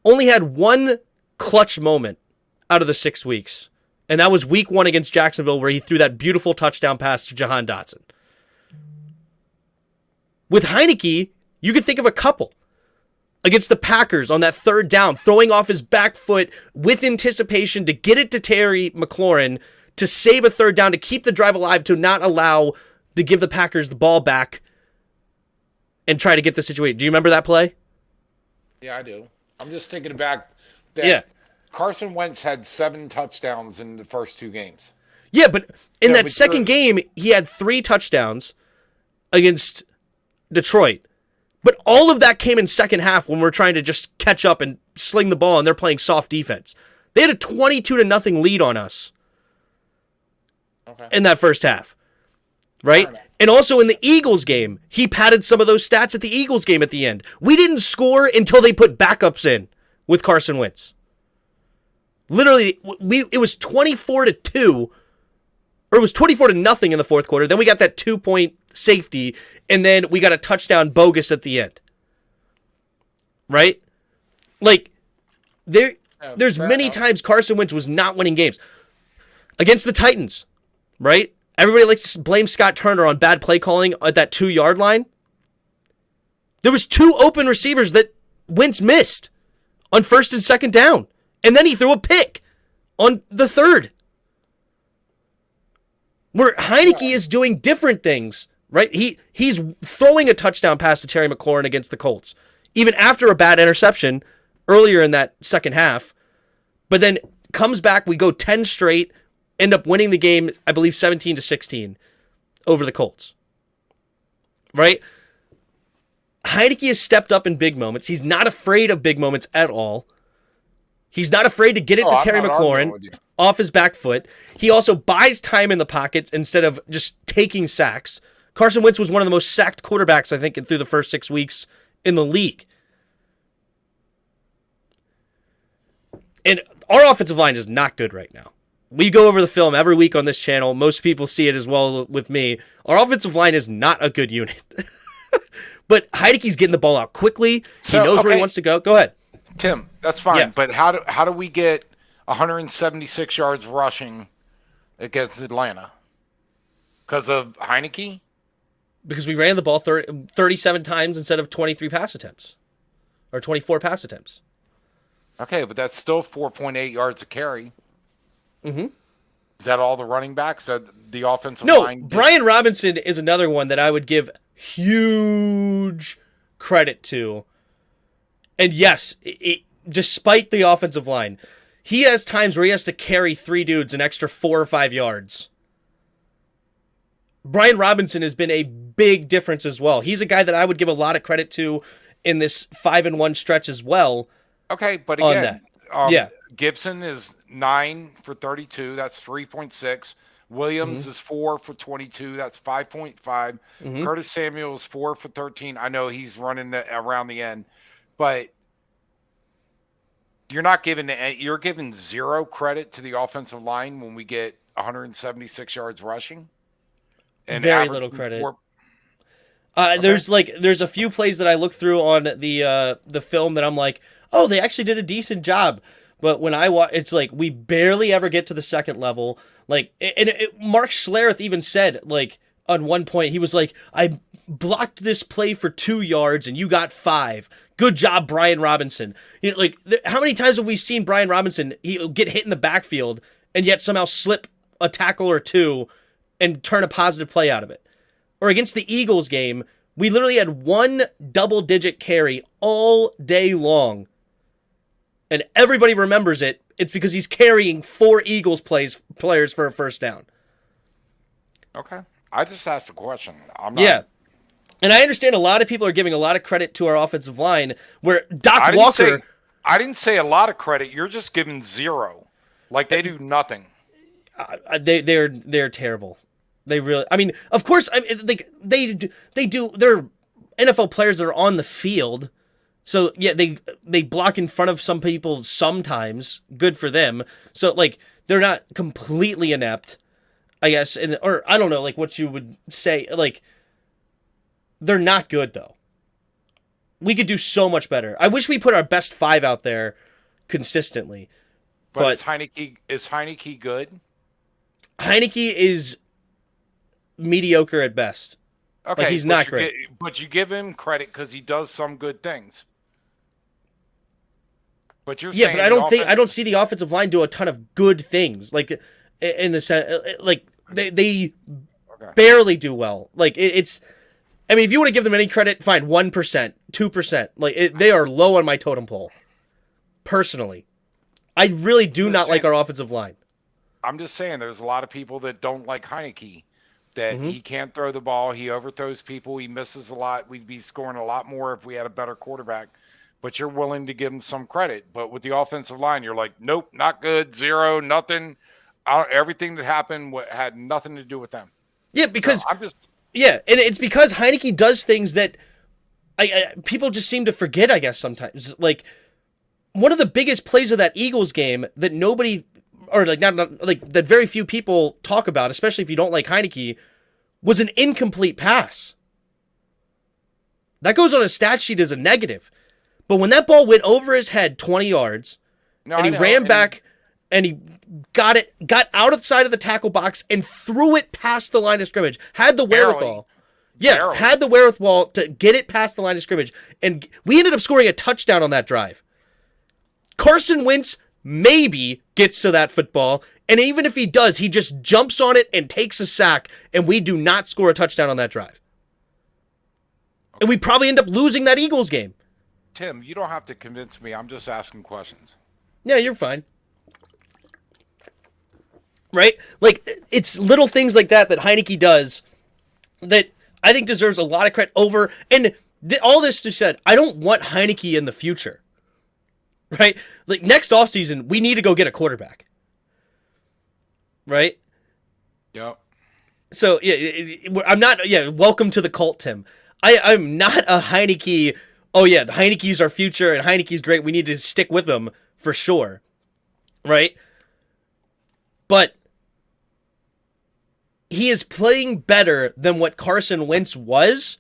only had one clutch moment out of the 6 weeks. And that was week 1 against Jacksonville where he threw that beautiful touchdown pass to Jahan Dotson. With Heinicke, you could think of a couple. Against the Packers on that 3rd down, throwing off his back foot with anticipation to get it to Terry McLaurin to save a 3rd down, to keep the drive alive, to not allow to give the Packers the ball back and try to get the situation. Do you remember that play? Yeah, I do. I'm just thinking back that Yeah. Carson Wentz had 7 touchdowns in the first 2 games. Yeah, but in Yeah, that but second game, he had 3 touchdowns against Detroit. But all of that came in second half when we're trying to just catch up and sling the ball and they're playing soft defense. They had a 22-0 lead on us in that first half, right? And also in the Eagles game, he padded some of those stats at the Eagles game at the end. We didn't score until they put backups in with Carson Wentz. Literally, it was 24-2, or it was 24-0 in the fourth quarter. Then we got that 2-point safety, and then we got a touchdown bogus at the end. Right? Like, there's many times Carson Wentz was not winning games. Against the Titans, right? Everybody likes to blame Scott Turner on bad play calling at that 2-yard line. There was 2 open receivers that Wentz missed on 1st and 2nd down. And then he threw a pick on the 3rd. Where Heinicke is doing different things, right? He's throwing a touchdown pass to Terry McLaurin against the Colts, even after a bad interception earlier in that second half. But then comes back, we go 10 straight, end up winning the game, I believe 17-16 over the Colts. Right? Heinicke has stepped up in big moments. He's not afraid of big moments at all. He's not afraid to get it to Terry McLaurin off his back foot. He also buys time in the pockets instead of just taking sacks. Carson Wentz was one of the most sacked quarterbacks, I think, through the first 6 weeks in the league. And our offensive line is not good right now. We go over the film every week on this channel. Most people see it as well with me. Our offensive line is not a good unit. But Heinicke's getting the ball out quickly. He knows where he wants to go. Go ahead. Tim, that's fine. Yeah. But how do we get 176 yards rushing against Atlanta? Because of Heinicke? Because we ran the ball 37 times instead of 23 pass attempts. Or 24 pass attempts. Okay, but that's still 4.8 yards a carry. Mm-hmm. Is that all the running backs? That the offensive line? No, Brian Robinson is another one that I would give huge credit to. And yes, despite the offensive line, he has times where he has to carry 3 dudes an extra 4 or 5 yards. Brian Robinson has been a big difference as well. He's a guy that I would give a lot of credit to in this 5-1 stretch as well. Okay, but again, yeah. Gibson is 9 for 32. That's 3.6. Williams is 4 for 22. That's 5.5. Curtis Samuel is 4 for 13. I know he's running around the end, but you're giving 0 credit to the offensive line when we get 176 yards rushing. And very little credit. There's a few plays that I look through on the film that I'm like, oh, they actually did a decent job. But when I watch, it's like we barely ever get to the second level. Like, Mark Schlereth even said, like, on one point, he was like, I blocked this play for 2 yards and you got 5. Good job, Brian Robinson. You know, like, how many times have we seen Brian Robinson get hit in the backfield and yet somehow slip a tackle or 2 and turn a positive play out of it? Or against the Eagles game, we literally had 1 double-digit carry all day long. And everybody remembers it. It's because he's carrying 4 Eagles players for a first down. Okay. I just asked a question. I'm not And I understand a lot of people are giving a lot of credit to our offensive line, where Doc I didn't say Walker, I didn't say a lot of credit. You're just giving zero, like they do nothing. they're terrible. They really. I mean, of course, like they do. They're NFL players that are on the field, so yeah, they block in front of some people sometimes. Good for them. So like they're not completely inept, I guess, and or I don't know, like what you would say, like they're not good though. We could do so much better. I wish we put our best five out there consistently, But but is Heinicke good? Heinicke is mediocre at best. Like Okay, he's not great. but you give him credit because he does some good things. But you're Yeah, but saying the I offense. don't see the offensive line do a ton of good things. Like in the sense, like they Okay. barely do well. Like it's. I mean, if you want to give them any credit, fine, 1%, 2%. Like they are low on my totem pole. Personally, I really do not like our offensive line. I'm just saying there's a lot of people that don't like Heinicke. That Mm-hmm. he can't throw the ball, he overthrows people, he misses a lot. We'd be scoring a lot more if we had a better quarterback. But you're willing to give him some credit. But with the offensive line, you're like, nope, not good, zero, nothing. Everything that happened had nothing to do with them. Yeah, So because I'm just yeah, and it's because Heinicke does things that people just seem to forget. I guess sometimes, like one of the biggest plays of that Eagles game that nobody or like not like that very few people talk about, especially if you don't like Heinicke, was an incomplete pass. That goes on a stat sheet as a negative. But when that ball went over his head 20 yards no, and I he know. ran back and he got out of the side of the tackle box and threw it past the line of scrimmage, had the Barely, wherewithal. Yeah, barely. had the wherewithal to get it past the line of scrimmage. And we ended up scoring a touchdown on that drive. Carson Wentz maybe gets to that football, and even if he does, he just jumps on it and takes a sack, and we do not score a touchdown on that drive. And we probably end up losing that Eagles game. Tim, you don't have to convince me. I'm just asking questions. Yeah, you're fine. Right? Like, it's little things like that that Heinicke does that I think deserves a lot of credit over. And all this just said, I don't want Heinicke in the future. Right? Like, next offseason, we need to go get a quarterback. Right? Yep. So, yeah, I'm not, yeah, welcome to the cult, Tim. I'm not a Heinicke, oh, yeah, the Heinicke's our future and Heinicke's great. We need to stick with him for sure. Right? But he is playing better than what Carson Wentz was.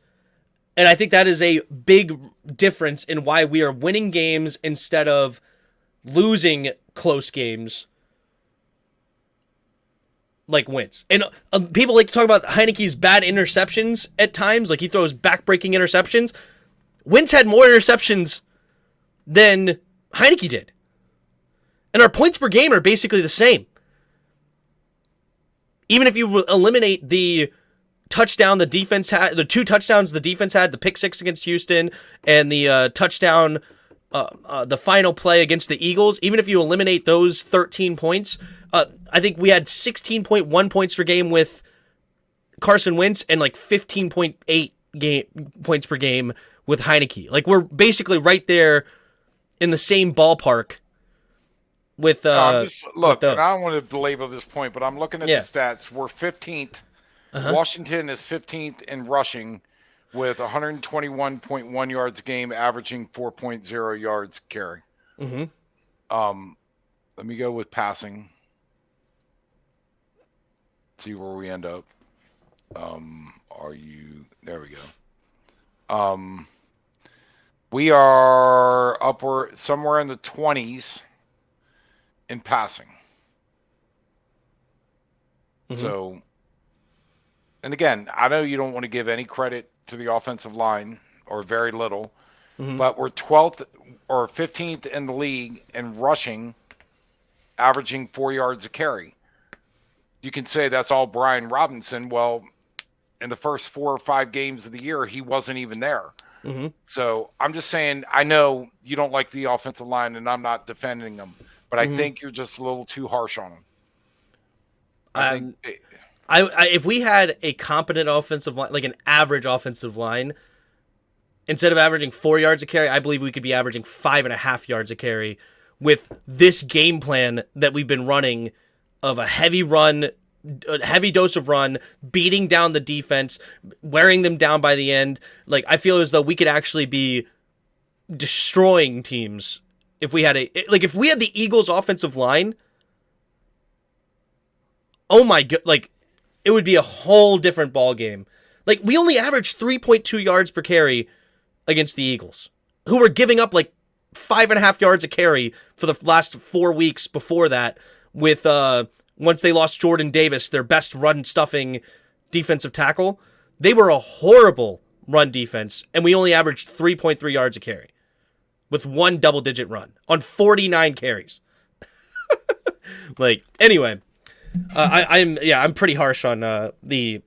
And I think that is a big difference in why we are winning games instead of losing close games like Wentz. And people like to talk about Heinicke's bad interceptions at times. Like he throws back-breaking interceptions. Wentz had more interceptions than Heinicke did. And our points per game are basically the same. Even if you eliminate the touchdown the defense had, the two touchdowns the defense had, the pick six against Houston and the touchdown, the final play against the Eagles, even if you eliminate those 13 points, I think we had 16.1 points per game with Carson Wentz and like 15.8 points per game with Heinicke. Like we're basically right there in the same ballpark with look, with and I don't want to belabor this point, but I'm looking at the stats. We're 15th. Washington is 15th in rushing with 121.1 yards a game, averaging 4.0 yards carry. Let me go with passing. See where we end up. There we go. We are upward somewhere in the 20s in passing. So, and again, I know you don't want to give any credit to the offensive line or very little, but we're 12th or 15th in the league in rushing, averaging 4 yards a carry. You can say that's all Brian Robinson. Well, in the first 4 or 5 games of the year, he wasn't even there. So I'm just saying, I know you don't like the offensive line, and I'm not defending them, but I think you're just a little too harsh on them. If we had a competent offensive line, like an average offensive line, instead of averaging 4 yards a carry, I believe we could be averaging 5.5 yards a carry with this game plan that we've been running of a heavy run, a heavy dose of run, beating down the defense, wearing them down by the end. Like, I feel as though we could actually be destroying teams if we had if we had the Eagles offensive line. Oh my god, like, it would be a whole different ball game. Like, we only averaged 3.2 yards per carry against the Eagles, who were giving up like 5.5 yards a carry for the last 4 weeks before that. With once they lost Jordan Davis, their best run stuffing defensive tackle, they were a horrible run defense, and we only averaged 3.3 yards a carry with one double-digit run on 49 carries. Like, anyway, I'm pretty harsh on the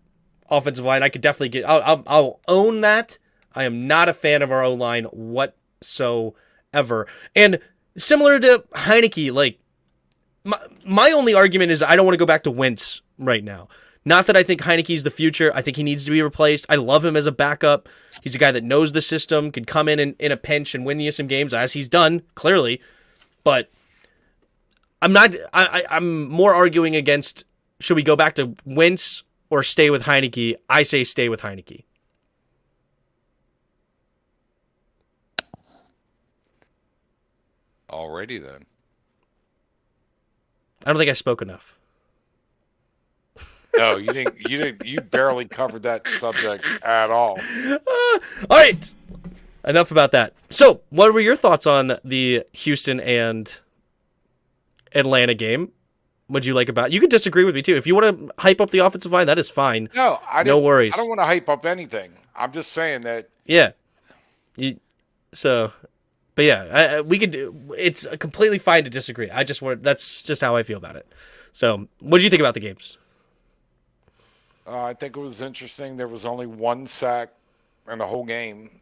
offensive line. I could definitely get. I'll own that. I am not a fan of our O-line whatsoever. And similar to Heinicke, like, my only argument is I don't want to go back to Wentz right now. Not that I think Heinicke's the future. I think he needs to be replaced. I love him as a backup. He's a guy that knows the system, can come in a pinch and win you some games, as he's done, clearly. But I'm more arguing against, should we go back to Wentz or stay with Heinicke? I say stay with Heinicke. Alrighty then. I don't think I spoke enough. No, you didn't. You barely covered that subject at all. All right. Enough about that. So, what were your thoughts on the Houston and Atlanta game? What'd you like about it? You could disagree with me, too. If you want to hype up the offensive line, that is fine. No, no worries. I don't want to hype up anything. I'm just saying that. Yeah. But yeah, we could. It's completely fine to disagree. That's just how I feel about it. So, what did you think about the games? I think it was interesting. There was only one sack in the whole game,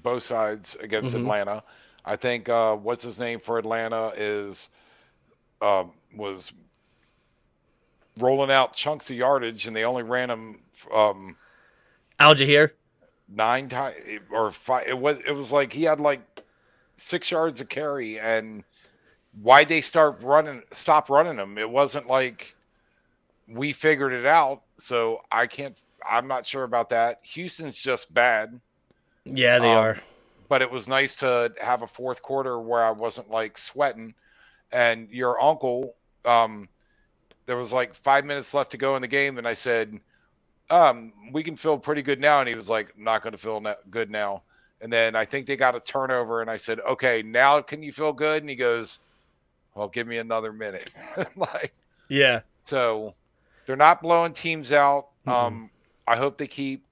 both sides against Atlanta. I think what's his name for Atlanta was rolling out chunks of yardage, and they only ran him Al-Jahir 9 times or 5. It was like he had like 6 yards of carry, and why'd they stop running him? It wasn't like we figured it out. So I'm not sure about that. Houston's just bad. Yeah, they are. But it was nice to have a fourth quarter where I wasn't like sweating. And your uncle, there was like 5 minutes left to go in the game, and I said, we can feel pretty good now. And he was like, not going to feel good now. And then I think they got a turnover, and I said, okay, now can you feel good? And he goes, well, give me another minute. Yeah. So they're not blowing teams out. I hope they keep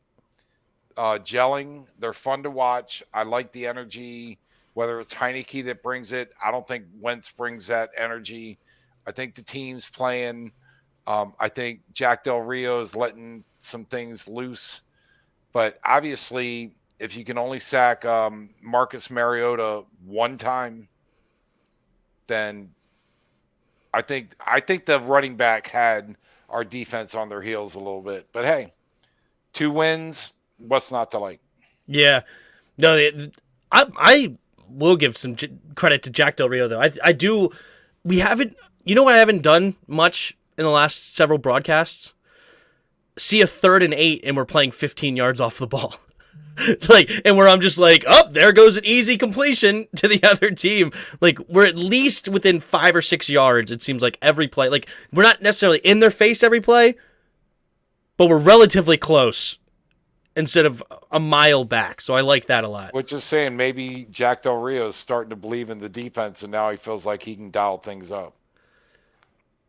gelling. They're fun to watch. I like the energy, whether it's Heinicke that brings it. I don't think Wentz brings that energy. I think the team's playing. I think Jack Del Rio is letting some things loose. But obviously, if you can only sack Marcus Mariota one time, then I think the running back had our defense on their heels a little bit. But hey, 2 wins, what's not to like? Yeah. No, I will give some credit to Jack Del Rio, though. I do. We haven't, what I haven't done much in the last several broadcasts? See a 3rd and 8 and we're playing 15 yards off the ball. And where I'm just like, oh, there goes an easy completion to the other team. Like, we're at least within 5 or 6 yards, it seems like, every play. Like, we're not necessarily in their face every play, but we're relatively close instead of a mile back. So I like that a lot. Which is saying maybe Jack Del Rio is starting to believe in the defense, and now he feels like he can dial things up.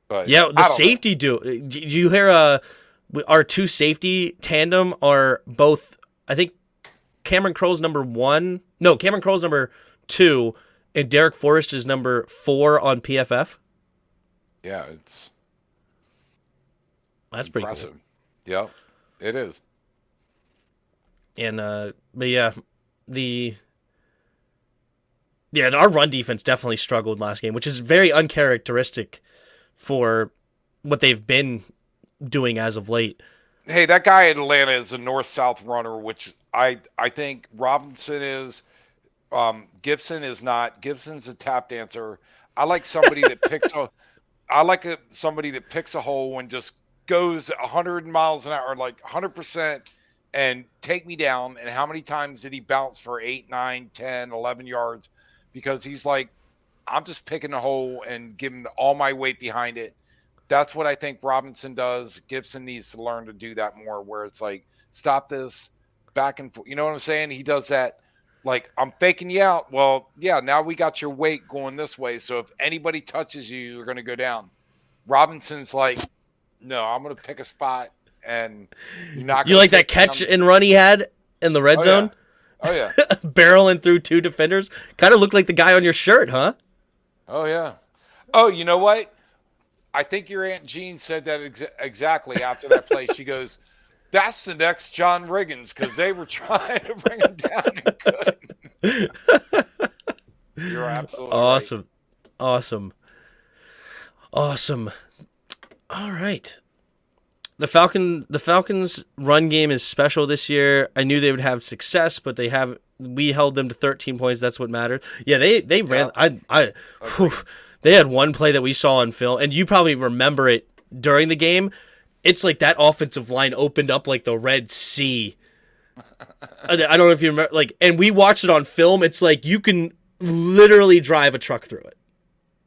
But yeah, the safety do you hear our 2 safety tandem are both, I think, Cameron Crow's number 1. No, Cameron Crow's number 2, and Derek Forrest is number 4 on PFF. Yeah, that's pretty impressive. Cool. Yeah, it is. And but yeah, our run defense definitely struggled last game, which is very uncharacteristic for what they've been doing as of late. Hey, that guy in Atlanta is a north-south runner, which I think Robinson is. Gibson is not. Gibson's a tap dancer. I like somebody that picks a. I like somebody that picks a hole and just goes 100 miles an hour, like 100%, and take me down. And how many times did he bounce for 8, 9, 10, 11 yards? Because he's like, I'm just picking a hole and giving all my weight behind it. That's what I think Robinson does. Gibson needs to learn to do that more, where it's like, stop this, back and forth. You know what I'm saying? He does that. Like, I'm faking you out. Well, yeah, now we got your weight going this way. So if anybody touches you, you're going to go down. Robinson's like, no, I'm going to pick a spot and you're not You going like to that catch and run he had in the red zone? Oh, yeah. Barreling through 2 defenders? Kind of looked like the guy on your shirt, huh? Oh, yeah. Oh, you know what? I think your Aunt Jean said that exactly after that play. She goes, that's the next John Riggins, because they were trying to bring him down and couldn't. You're absolutely Awesome. right. Awesome. All right. The Falcons run game is special this year. I knew they would have success, but we held them to 13 points. That's what mattered. Yeah, they ran. Whew, they had one play that we saw on film, and you probably remember it during the game. It's like that offensive line opened up like the Red Sea. I don't know if you remember, like, and we watched it on film. It's like you can literally drive a truck through it.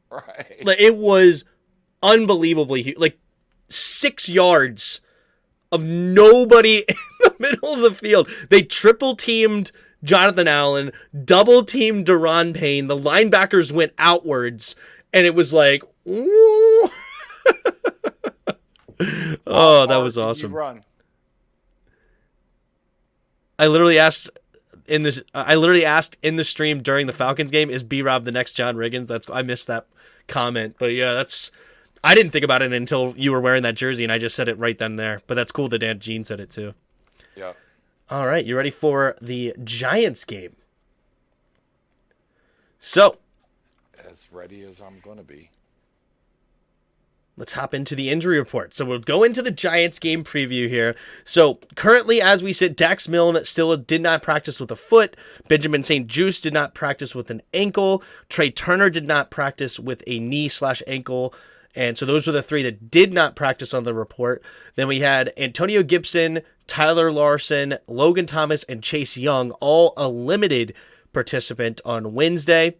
Right. Like, it was unbelievably huge. Like 6 yards of nobody in the middle of the field. They triple teamed Jonathan Allen, double teamed Deron Payne. The linebackers went outwards, and it was like, ooh. Oh, that was awesome. I literally asked in the stream during the Falcons game, is B-Rob the next John Riggins? I missed that comment, but yeah, I didn't think about it until you were wearing that jersey, and I just said it right then and there. But that's cool that Aunt Jean said it too. Yeah. All right, you ready for the Giants game? So, as ready as I'm going to be. Let's hop into the injury report. So we'll go into the Giants game preview here. So currently, as we sit, Dax Milne still did not practice with a foot. Benjamin St-Juste did not practice with an ankle. Trey Turner did not practice with a knee/ankle. And so those were the 3 that did not practice on the report. Then we had Antonio Gibson, Tyler Larson, Logan Thomas, and Chase Young, all a limited participant on Wednesday.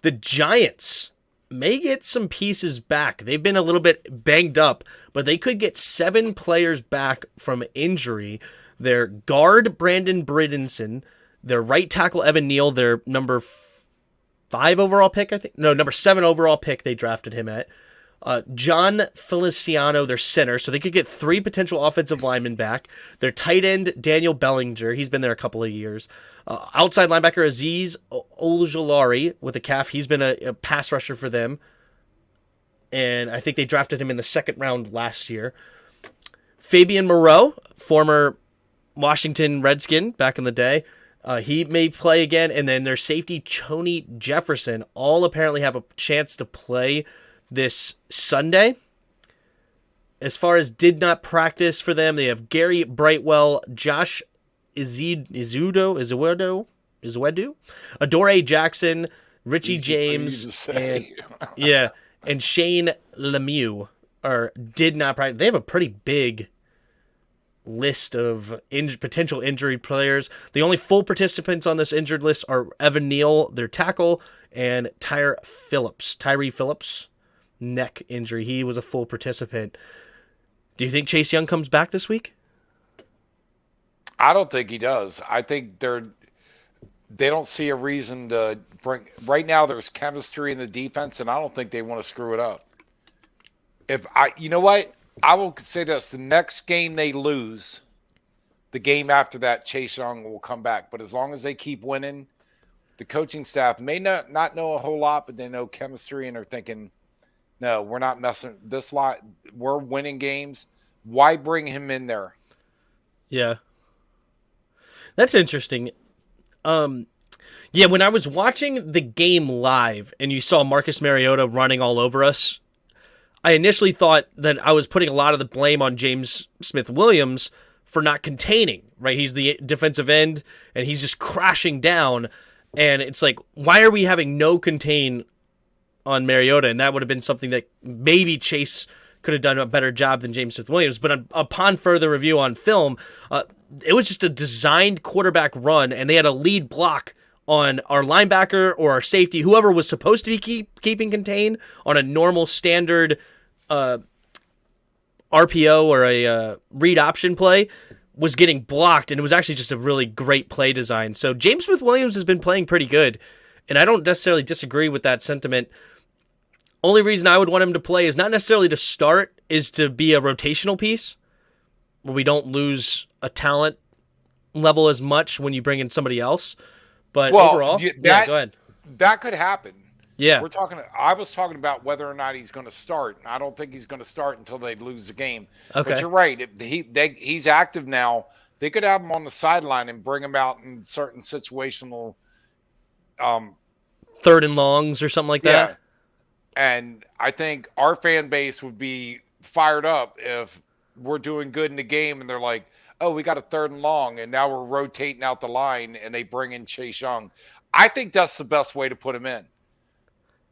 The Giants may get some pieces back. They've been a little bit banged up, but they could get 7 players back from injury. Their guard, Brandon Bridinson, their right tackle, Evan Neal, their number 5 overall pick, I think. No, number 7 overall pick they drafted him at. John Feliciano, their center, so they could get 3 potential offensive linemen back. Their tight end, Daniel Bellinger, he's been there a couple of years. Outside linebacker, Aziz Ojulari with a calf. He's been a pass rusher for them. And I think they drafted him in the 2nd round last year. Fabian Moreau, former Washington Redskin back in the day. He may play again. And then their safety, Choney Jefferson, all apparently have a chance to play this Sunday. As far as did not practice for them, they have Gary Brightwell, Josh Izuedo, Adoree Jackson, Richie James, and Shane Lemieux did not practice. They have a pretty big list of potential injury players. The only full participants on this injured list are Evan Neal, their tackle, and Tyree Phillips, neck injury. He was a full participant. Do you think Chase Young comes back this week? I don't think he does. I think they don't see a reason to bring. Right now, there's chemistry in the defense, and I don't think they want to screw it up. You know what? I will say this: the next game they lose, the game after that, Chase Young will come back. But as long as they keep winning, the coaching staff may not know a whole lot, but they know chemistry, and they're thinking, no, we're not messing this lot. We're winning games. Why bring him in there? Yeah. That's interesting. Yeah, when I was watching the game live and you saw Marcus Mariota running all over us, I initially thought that I was putting a lot of the blame on James Smith-Williams for not containing, right? He's the defensive end, and he's just crashing down. And it's like, why are we having no contain on Mariota? And that would have been something that maybe Chase could have done a better job than James Smith-Williams. But upon further review on film, it was just a designed quarterback run, and they had a lead block on our linebacker or our safety, whoever was supposed to be keeping contained on a normal standard RPO or a read option play, was getting blocked, and it was actually just a really great play design. So James Smith-Williams has been playing pretty good, and I don't necessarily disagree with that sentiment. Only reason I would want him to play is not necessarily to start, is to be a rotational piece where we don't lose a talent level as much when you bring in somebody else. But overall, go ahead. That could happen. Yeah. I was talking about whether or not he's going to start. I don't think he's going to start until they lose the game. Okay. But you're right. He's active now. They could have him on the sideline and bring him out in certain situational third and longs or something like that. And I think our fan base would be fired up if we're doing good in the game and they're like, oh, we got a third and long, and now we're rotating out the line, and they bring in Chase Young. I think that's the best way to put him in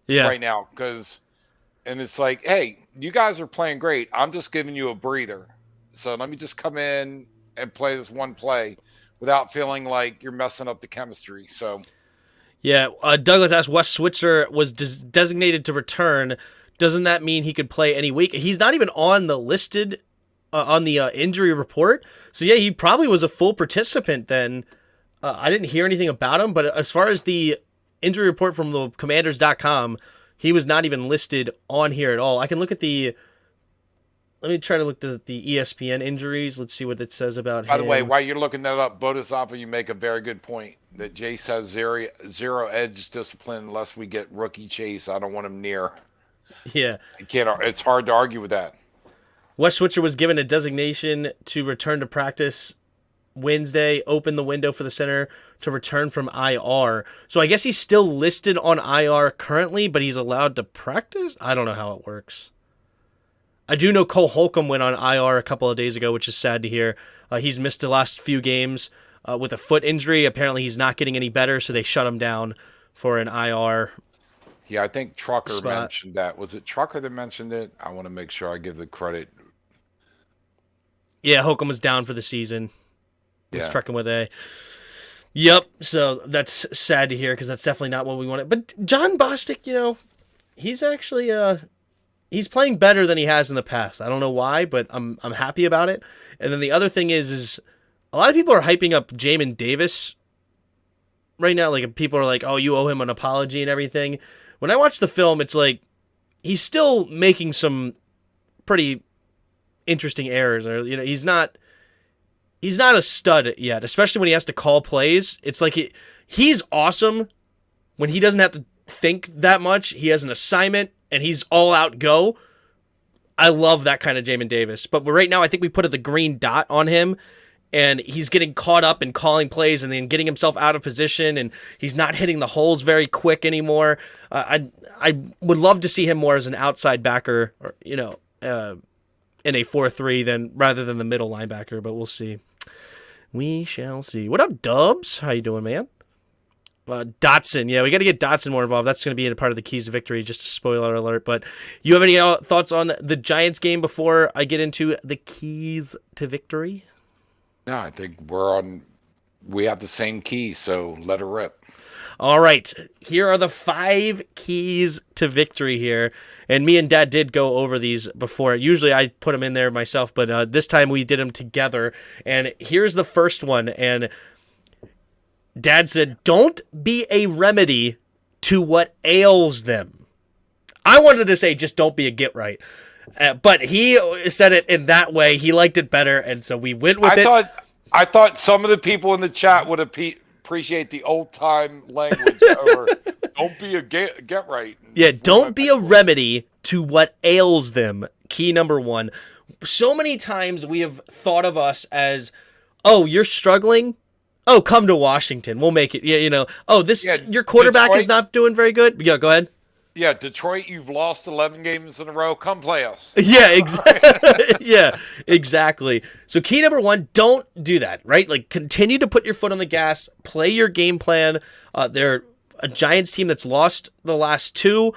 right now, and it's like, hey, you guys are playing great. I'm just giving you a breather. So let me just come in and play this one play without feeling like you're messing up the chemistry. So, yeah, Douglas asked, Wes Switzer was designated to return. Doesn't that mean he could play any week? He's not even on the listed on the injury report. So, yeah, he probably was a full participant then. I didn't hear anything about him, but as far as the injury report from the commanders.com, he was not even listed on here at all. I can look at let me try to look at the ESPN injuries. Let's see what it says about him. By the way, while you're looking that up, Bodhisattva, you make a very good point that Jace has zero edge discipline unless we get rookie Chase. I don't want him near. Yeah. It's hard to argue with that. Wes Switzer was given a designation to return to practice Wednesday, open the window for the center to return from IR. So I guess he's still listed on IR currently, but he's allowed to practice? I don't know how it works. I do know Cole Holcomb went on IR a couple of days ago, which is sad to hear. He's missed the last few games with a foot injury. Apparently he's not getting any better, so they shut him down for an IR. Yeah, I think Trucker mentioned that. Was it Trucker that mentioned it? I want to make sure I give the credit. Yeah, Holcomb was down for the season. He's trucking with a. Yep, so that's sad to hear because that's definitely not what we wanted. But John Bostic, he's actually he's playing better than he has in the past. I don't know why, but I'm happy about it. And then the other thing is a lot of people are hyping up Jamin Davis right now. Like, people are like, "Oh, you owe him an apology and everything." When I watch the film, it's like he's still making some pretty interesting errors. Or he's not a stud yet, especially when he has to call plays. It's like he's awesome when he doesn't have to think that much. He has an assignment and he's all out go. I love that kind of Jamin Davis. But right now I think we put the green dot on him and he's getting caught up in calling plays and then getting himself out of position, and he's not hitting the holes very quick anymore. I would love to see him more as an outside backer, or, in a 4-3 rather than the middle linebacker, but we'll see. We shall see. What up, Dubs? How you doing, man? Dotson. Yeah, we got to get Dotson more involved. That's going to be a part of the keys to victory, just a spoiler alert. But you have any thoughts on the Giants game before I get into the keys to victory? No, I think we have the same key, so let her rip. All right. Here are the 5 keys to victory here. And me and Dad did go over these before. Usually I put them in there myself, but this time we did them together. And here's the first one. And Dad said, don't be a remedy to what ails them. I wanted to say, just don't be a get right. But he said it in that way. He liked it better, and so we went with it. I thought some of the people in the chat would appreciate the old-time language over don't be a get right. Yeah, don't be a remedy to what ails them. Key number 1. So many times we have thought of us as, oh, you're struggling? Oh, come to Washington. We'll make it. Yeah, oh, your quarterback is not doing very good. Yeah, go ahead. Yeah, Detroit, you've lost 11 games in a row. Come play us. Yeah, yeah, exactly. So key number one, don't do that, right? Like continue to put your foot on the gas, play your game plan. They're a Giants team that's lost the last two.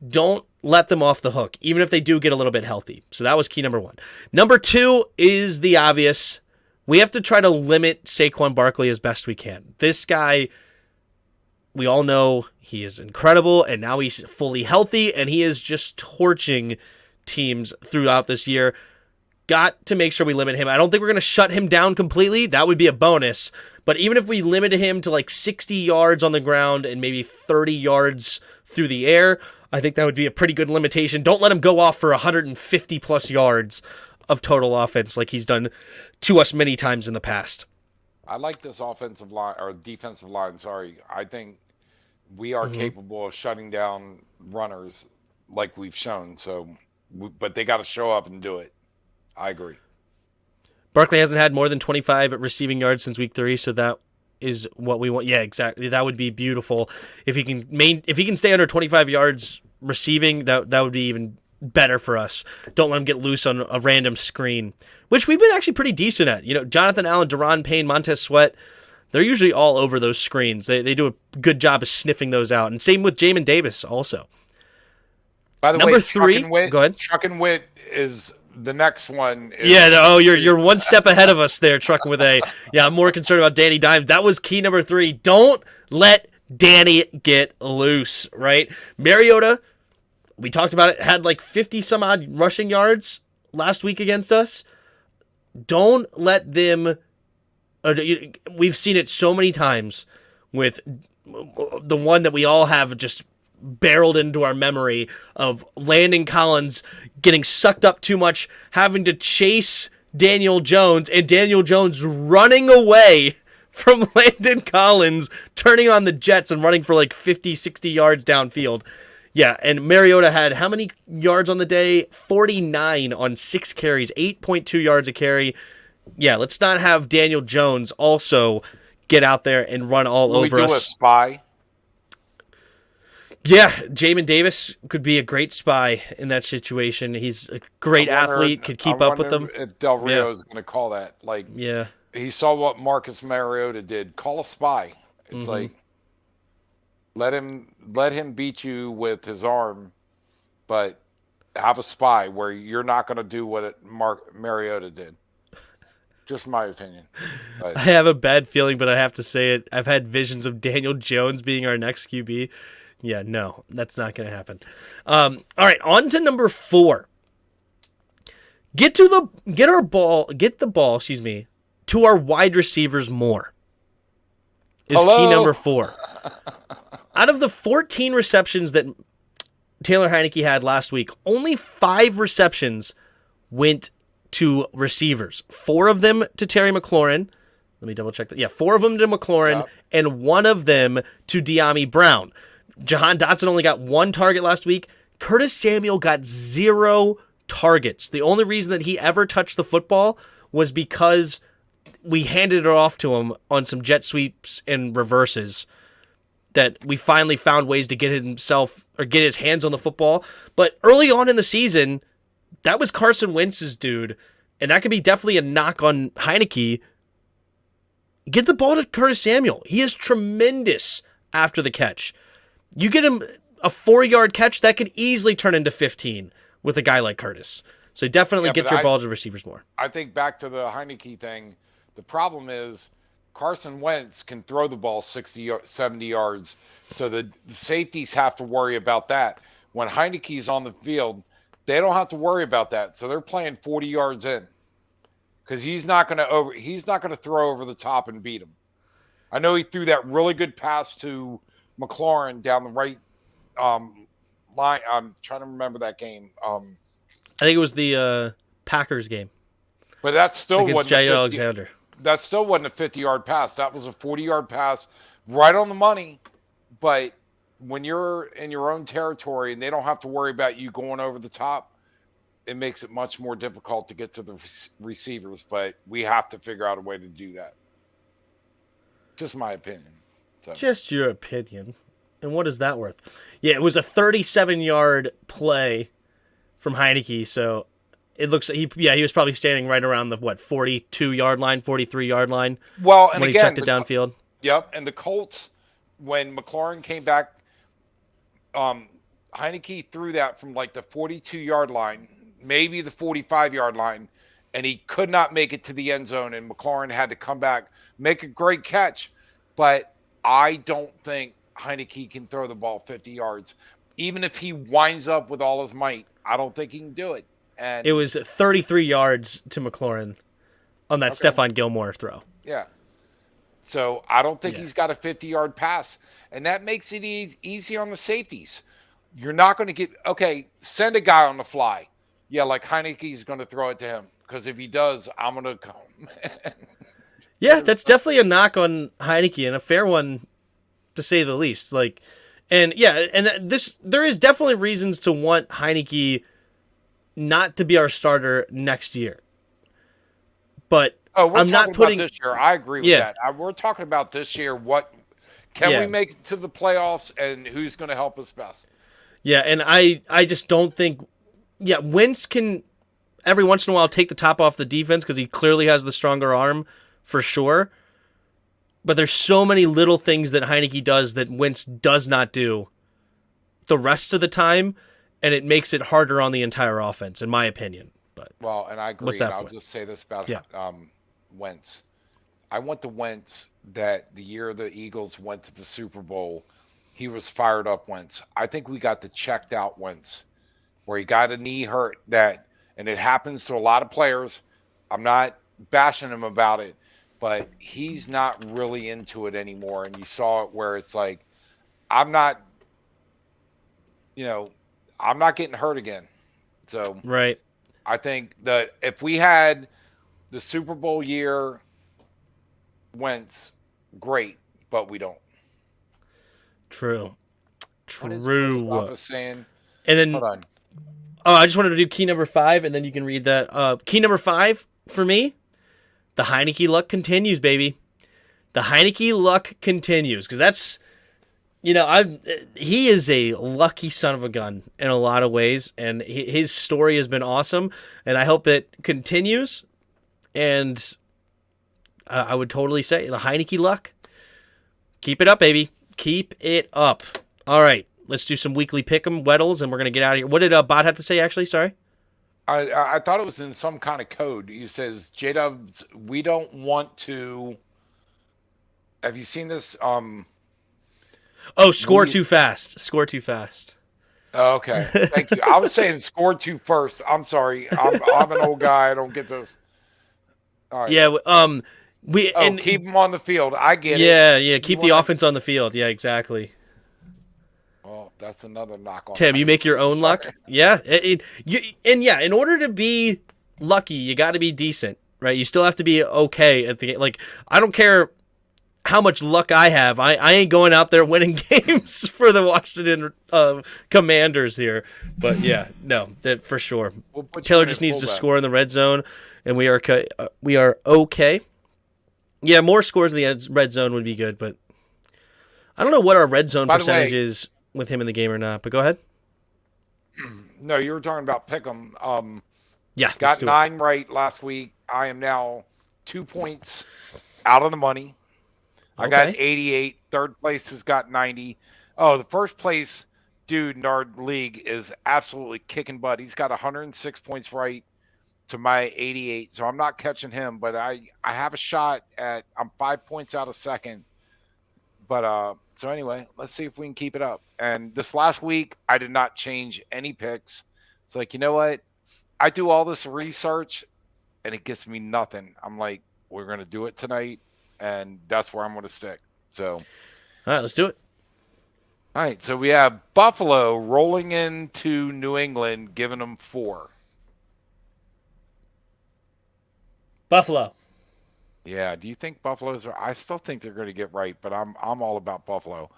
Don't let them off the hook, even if they do get a little bit healthy. So that was key number one. Number two is the obvious. We have to try to limit Saquon Barkley as best we can. This guy, we all know he is incredible, and now he's fully healthy, and he is just torching teams throughout this year. Got to make sure we limit him. I don't think we're going to shut him down completely. That would be a bonus. But even if we limited him to like 60 yards on the ground and maybe 30 yards through the air, I think that would be a pretty good limitation. Don't let him go off for 150 plus yards of total offense like he's done to us many times in the past. I like this offensive line or defensive line. Sorry, I think we are capable of shutting down runners like we've shown. So, but they got to show up and do it. I agree. Barkley hasn't had more than 25 receiving yards since week 3, so that is what we want. Yeah, exactly. That would be beautiful if he can stay under 25 yards receiving. That would be even better for us. Don't let him get loose on a random screen, which we've been actually pretty decent at. You know, Jonathan Allen, Deron Payne, Montez Sweat, they're usually all over those screens. They do a good job of sniffing those out. And same with Jamin Davis also. By the Number way, 3, go ahead. Truck and Wit is the next one. You're one step ahead of us there, Trucking with A. Yeah, I'm more concerned about Danny Dimes. That was key number 3. Don't let Danny get loose, right? Mariota, we talked about it, had like 50 some odd rushing yards last week against us. Don't let them. We've seen it so many times with the one that we all have just barreled into our memory of Landon Collins getting sucked up too much, having to chase Daniel Jones, and Daniel Jones running away from Landon Collins, turning on the jets and running for like 50, 60 yards downfield. Yeah, and Mariota had how many yards on the day? 49 on 6 carries, 8.2 yards a carry. Yeah, let's not have Daniel Jones also get out there and run all over us. We do a spy. Yeah, Jamin Davis could be a great spy in that situation. He's a great athlete, could keep up with them. If Del Rio is going to call that, like, yeah, he saw what Marcus Mariota did. Call a spy. It's like let him beat you with his arm, but have a spy where you're not going to do what Mariota did. Just my opinion. But I have a bad feeling, but I have to say it. I've had visions of Daniel Jones being our next QB. Yeah, no, that's not going to happen. All right, on to number 4. Get the ball, to our wide receivers more. Is key number 4. Out of the 14 receptions that Taylor Heinicke had last week, only 5 receptions went to receivers. 4 of them to Terry McLaurin. Let me double check that. Yeah, 4 of them to McLaurin, and 1 of them to De'Ami Brown. Jahan Dotson only got 1 target last week. Curtis Samuel got 0 targets. The only reason that he ever touched the football was because we handed it off to him on some jet sweeps and reverses that we finally found ways to get his hands on the football. But early on in the season, that was Carson Wentz's dude, and that could be definitely a knock on Heinicke. Get the ball to Curtis Samuel. He is tremendous after the catch. You get him a 4-yard catch, that could easily turn into 15 with a guy like Curtis. So definitely get your ball to receivers more. I think back to the Heinicke thing, the problem is Carson Wentz can throw the ball 60, 70 yards, so the safeties have to worry about that. When Heinicke's on the field, they don't have to worry about that. So they're playing 40 yards in because he's not going to throw over the top and beat him. I know he threw that really good pass to McLaurin down the right line. I'm trying to remember that game. I think it was the Packers game. But that still against Jair Alexander. That still wasn't a 50-yard pass. That was a 40-yard pass right on the money. But when you're in your own territory and they don't have to worry about you going over the top, it makes it much more difficult to get to the receivers. But we have to figure out a way to do that. Just my opinion. So. Just your opinion. And what is that worth? Yeah, it was a 37-yard play from Heinicke, so it looks he was probably standing right around the 42-yard line, 43-yard line Well, and when he again, checked it downfield. yep, and the Colts, when McLaurin came back, um, Heinicke threw that from like the 42-yard line, maybe the 45-yard line, and he could not make it to the end zone, and McLaurin had to come back, make a great catch. But I don't think Heinicke can throw the ball 50 yards. Even if he winds up with all his might, I don't think he can do it. It And was 33 yards to McLaurin on that okay, Stephon Gilmore throw. yeah. So I don't think Yeah. he's got a 50-yard pass, and that makes it easy on the safeties. You're not going to get okay. Send a guy on the fly. Yeah, like Heinicke's going to throw it to him because if he does, I'm going to come. Yeah, that's definitely a knock on Heinicke and a fair one to say the least. And there is definitely reasons to want Heinicke not to be our starter next year. But Oh, we're I'm talking not putting about this year. I agree with that. We're talking about this year. What can we make it to the playoffs, and who's going to help us best? Yeah, and I just don't think. Yeah, Wentz can every once in a while take the top off the defense because he clearly has the stronger arm for sure. But there's so many little things that Heinicke does that Wentz does not do the rest of the time, and it makes it harder on the entire offense, in my opinion. But Well, and I agree. what's that and I'll for? just say this about Yeah. Wentz. I want the Wentz that the year the Eagles went to the Super Bowl, he was fired up Wentz. I think we got the checked out Wentz, where he got a knee hurt and it happens to a lot of players. I'm not bashing him about it, but he's not really into it anymore. And you saw it where it's like, I'm not, I'm not getting hurt again. So Right. I think that if we had the Super Bowl year Wentz, great, but we don't. True. What is True. saying? And then, Hold on. I just wanted to do key number 5, and then you can read that. Key number 5 for me, the Heinicke luck continues, baby. The Heinicke luck continues because that's, he is a lucky son of a gun in a lot of ways, and his story has been awesome, and I hope it continues. And I would totally say the Heinicke luck, keep it up, baby. Keep it up. All right, let's do some weekly pick'em Weddles, and we're gonna get out of here. What did Bot have to say? Actually, sorry. I thought it was in some kind of code. He says, J-Dubs, we don't want to. Have you seen this? Score too fast. Score too fast. Okay, thank you. I was saying score two first. I'm sorry. I'm an old guy. I don't get this. All right. Yeah. Keep them on the field. I get it. Yeah. Keep the offense on the field. Yeah, exactly. Well, that's another knock on Tim, you make your own luck. Sorry. Yeah. In order to be lucky, you got to be decent, right? You still have to be okay at the game. Like, I don't care how much luck I have. I ain't going out there winning games for the Washington Commanders here. But yeah, no, that for sure. Taylor just needs to score in the red zone, and we are okay. Yeah, more scores in the red zone would be good, but I don't know what our red zone percentage is with him in the game or not. But go ahead. No, you were talking about Pick'em. Yeah, got 9 right last week. I am now 2 points out of the money. I got 88. Third place has got 90. Oh, the first place dude in our league is absolutely kicking butt. He's got 106 points right to my 88. So I'm not catching him, but I have a shot at, I'm 5 points out of second. But so anyway, let's see if we can keep it up. And this last week, I did not change any picks. It's like, you know what? I do all this research and it gets me nothing. I'm like, we're going to do it tonight. And that's where I'm going to stick. So, all right, let's do it. All right, so we have Buffalo rolling into New England, giving them 4. Buffalo. Yeah, do you think Buffalo's are? I still think they're going to get right, but I'm all about Buffalo.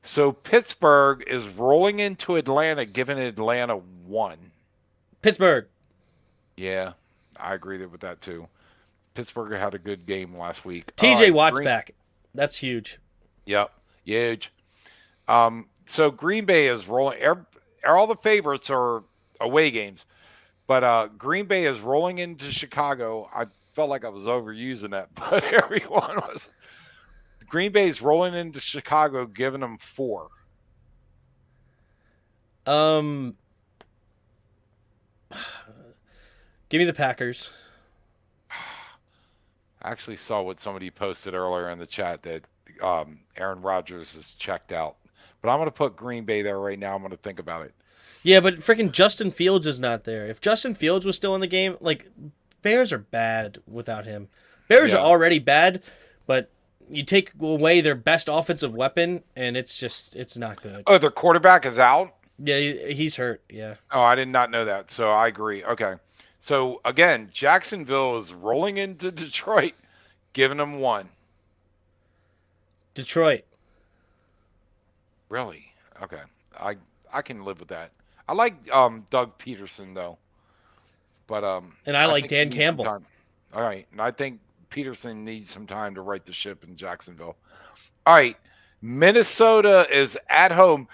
So Pittsburgh is rolling into Atlanta, giving Atlanta 1. Pittsburgh. Yeah, I agree with that too. Pittsburgh had a good game last week. TJ Watt's back. That's huge. Yep, huge. So Green Bay is rolling. All the favorites are away games, but Green Bay is rolling into Chicago. I felt like I was overusing that, but everyone was. Green Bay is rolling into Chicago, giving them 4. Um, give me the Packers. I actually saw what somebody posted earlier in the chat that Aaron Rodgers is checked out, but I'm going to put Green Bay there right now. I'm going to think about it. Yeah, but freaking Justin Fields is not there. If Justin Fields was still in the game, like Bears are bad without him. Bears are Yeah. already bad, but you take away their best offensive weapon, and it's not good. Oh, their quarterback is out. Yeah, he's hurt. Yeah. Oh, I did not know that. So I agree. Okay. So again, Jacksonville is rolling into Detroit, giving them 1. Detroit. Really? Okay. I I can live with that. I like Doug Peterson though, but And I I like think he Dan needs some Campbell. time. All right, and I think Peterson needs some time to right the ship in Jacksonville. All right, Minnesota is at home.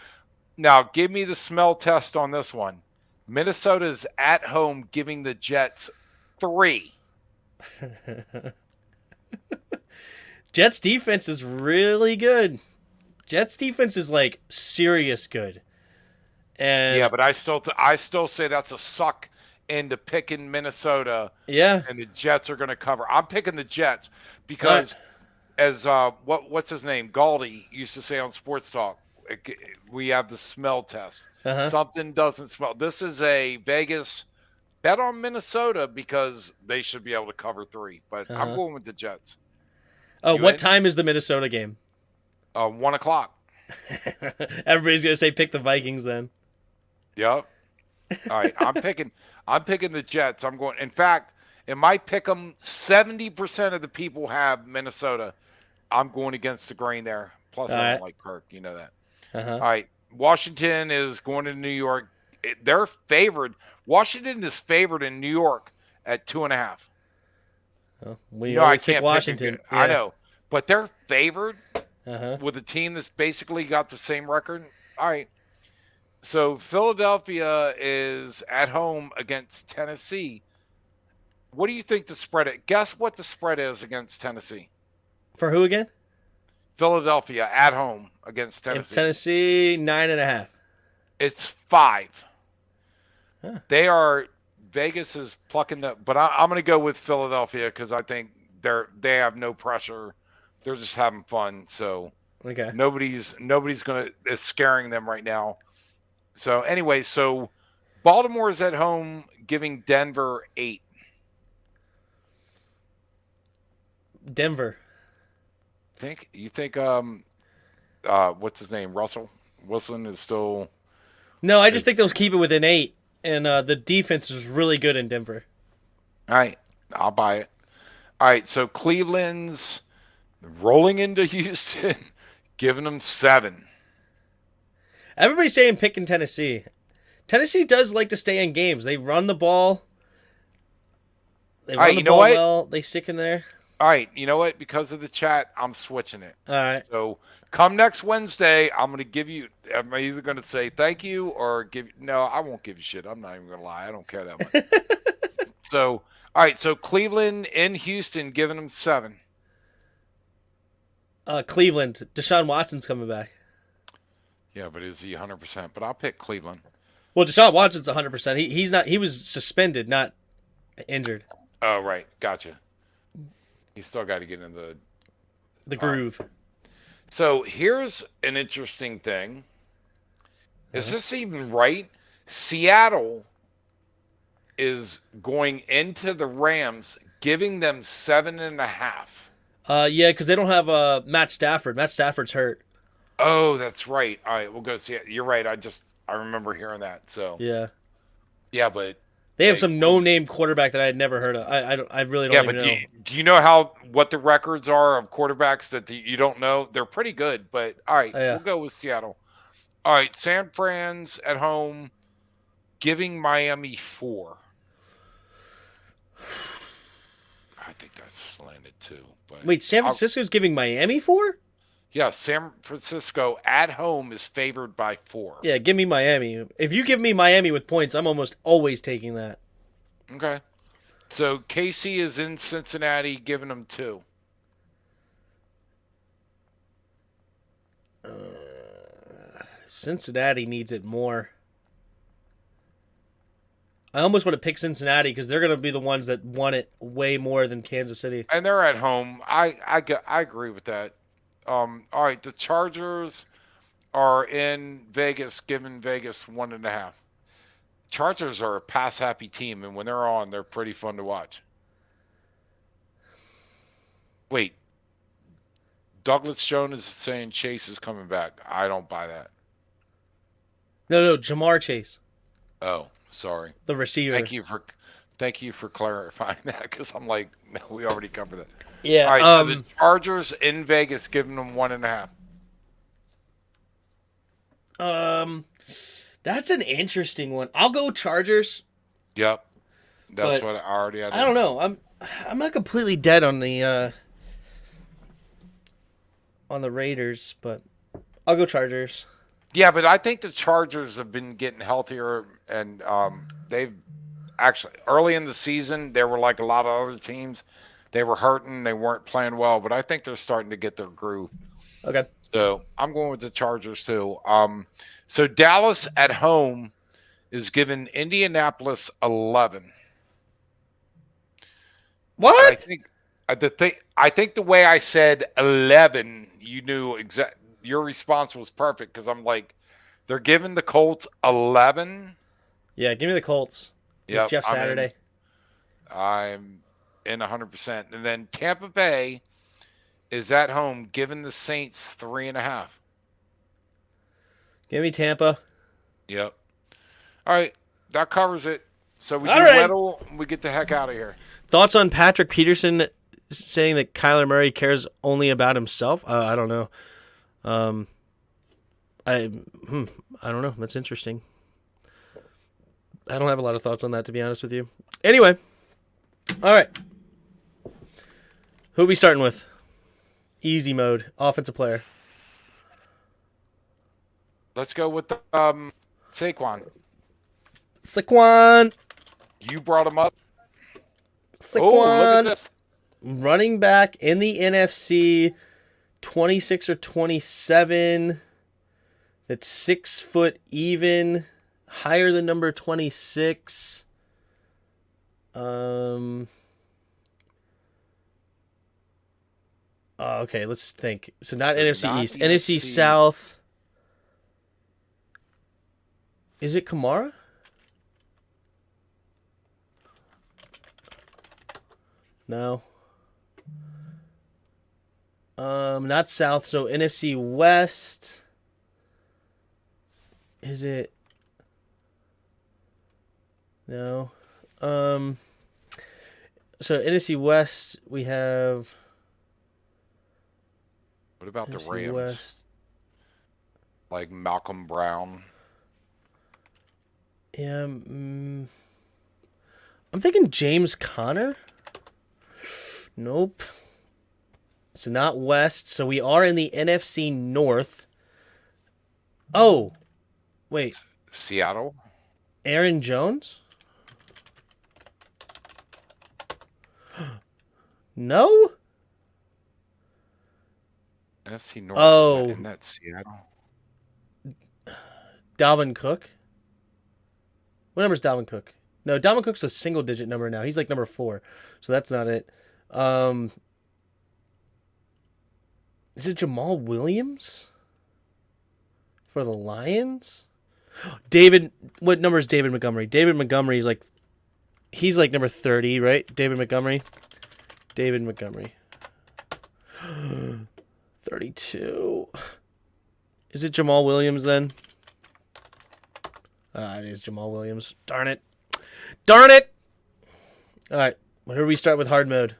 Now, give me the smell test on this one. Minnesota is at home giving the Jets 3. Jets defense is really good. Jets defense is like serious good. Yeah, And but I still say that's a suck into picking Minnesota, yeah, and the Jets are going to cover. I'm picking the Jets uh, because as what's his name, Galdi used to say on Sports Talk, we have the smell test. uh-huh. Something doesn't smell. This is a Vegas bet on Minnesota because they should be able to cover 3. But I'm Uh-huh. going with the Jets. Oh, You what in? time is the Minnesota game? 1 o'clock. Everybody's gonna say pick the Vikings then. Yep. All right. I'm picking the Jets. I'm going. In fact, in my pick 'em, 70% of the people have Minnesota. I'm going against the grain there. Plus, All I don't right. like Kirk. You know that. Uh-huh. All right. Washington is going to New York. They're favored. Washington is favored in New York at 2.5. Well, You we know I always pick can't pick a good. Washington. I Yeah. know, but they're favored Uh-huh. with a team that's basically got the same record. All right. So Philadelphia is at home against Tennessee. What do you think the spread is? Guess what the spread is against Tennessee? For who again? Philadelphia at home against It's Tennessee. Tennessee 9.5. It's 5. Huh. They are Vegas is plucking the, but I'm going to go with Philadelphia because I think they have no pressure. They're just having fun. So Okay. nobody's going to is scaring them right now. So anyway, so Baltimore is at home giving Denver 8. Denver. Think you think what's his name, Russell Wilson is still No, I just is think they'll keep it within 8. And the defense is really good in Denver. all right. I'll buy it. All right, so Cleveland's rolling into Houston, giving them 7. Everybody's saying picking Tennessee. Tennessee does like to stay in games. They run the ball. They All run right, the you know ball what? well. They stick in there. All right, you know what? Because of the chat, I'm switching it. All right. So come next Wednesday, I'm going to give you. I'm either going to say thank you or give. No, I won't give you shit. I'm not even going to lie. I don't care that much. So all right, so Cleveland in Houston giving them 7. Cleveland. Deshaun Watson's coming back. Yeah, but is he 100%? But I'll pick Cleveland. Well, Deshaun Watson's 100%. He's not. He was suspended, not injured. Oh, right. Gotcha. He's still got to get in the. The groove. So here's an interesting thing. Is this even right? Seattle is going into the Rams, giving them 7.5. Yeah, because they don't have Matt Stafford. Matt Stafford's hurt. Oh, that's right. All right, we'll go see it. You're right. I remember hearing that. So Yeah, yeah, but they have hey, some no-name quarterback that I had never heard of. I really don't yeah, even but do know. you know what the records are of quarterbacks that you don't know? They're pretty good. But all right, Yeah. we'll go with Seattle. All right, San Fran's at home, giving Miami 4. I think that's slanted too. But Wait, San Francisco's giving Miami 4? Yeah, San Francisco at home is favored by 4. Yeah, give me Miami. If you give me Miami with points, I'm almost always taking that. Okay. So KC is in Cincinnati, giving them 2. Cincinnati needs it more. I almost want to pick Cincinnati because they're going to be the ones that want it way more than Kansas City. And they're at home. I agree with that. All right, the Chargers are in Vegas, giving Vegas 1.5. Chargers are a pass happy team, and when they're on, they're pretty fun to watch. Wait, Douglas Jones is saying Chase is coming back. I don't buy that. No, Jamar Chase, Oh, sorry. the receiver. Thank you for clarifying that because I'm like, no, we already covered that. All Yeah. right, so the Chargers in Vegas giving them 1.5. Um, that's an interesting one. I'll go Chargers, Yep, that's but what I already had. I don't know. I'm not completely dead on the Raiders, but I'll go Chargers. Yeah, but I think the Chargers have been getting healthier, and they've actually early in the season they were like a lot of other teams. They were hurting, they weren't playing well, but I think they're starting to get their groove. Okay. So I'm going with the Chargers too. So Dallas at home is giving Indianapolis 11. And I What? think I think the way I said 11, you knew exact. Your response was perfect because I'm like, they're giving the Colts 11. Yeah, give me the Colts with Yep, Jeff Saturday. I'm in 100%. And then Tampa Bay is at home, giving the Saints 3.5. Give me Tampa. Yep. All right, that covers it. So we All do right. Weddle, we get the heck out of here. Thoughts on Patrick Peterson saying that Kyler Murray cares only about himself? I don't know. Um, I I don't know. That's interesting. I don't have a lot of thoughts on that, to be honest with you. Anyway, all right. Who are we starting with? Easy mode, offensive player. Let's go with the Saquon. Saquon. You brought him up. Oh, look at Saquon. this. Running back in the NFC, 26 or 27. That's 6 foot even. Higher than number 26. Okay, let's think. So not So NFC not East. NFC South. Is it Kamara? No. Not South, so NFC West. Is it? No. So NFC West, we have What about the NFC Rams? West. Like Malcolm Brown. Yeah, I'm thinking James Conner. Nope. So not West. So we are in the NFC North. Oh, wait. Seattle. Aaron Jones? No? NFC North. Oh. Is that in that Seattle? Dalvin Cook? What number is Dalvin Cook? No, Dalvin Cook's a single digit number now. He's like number 4. So that's not it. Is it Jamal Williams? For the Lions? David, what number is David Montgomery? David Montgomery is like, he's like number 30, right? David Montgomery. 32. Is it Jamal Williams then? It is Jamal Williams. Darn it. All right. Where do we start with hard mode?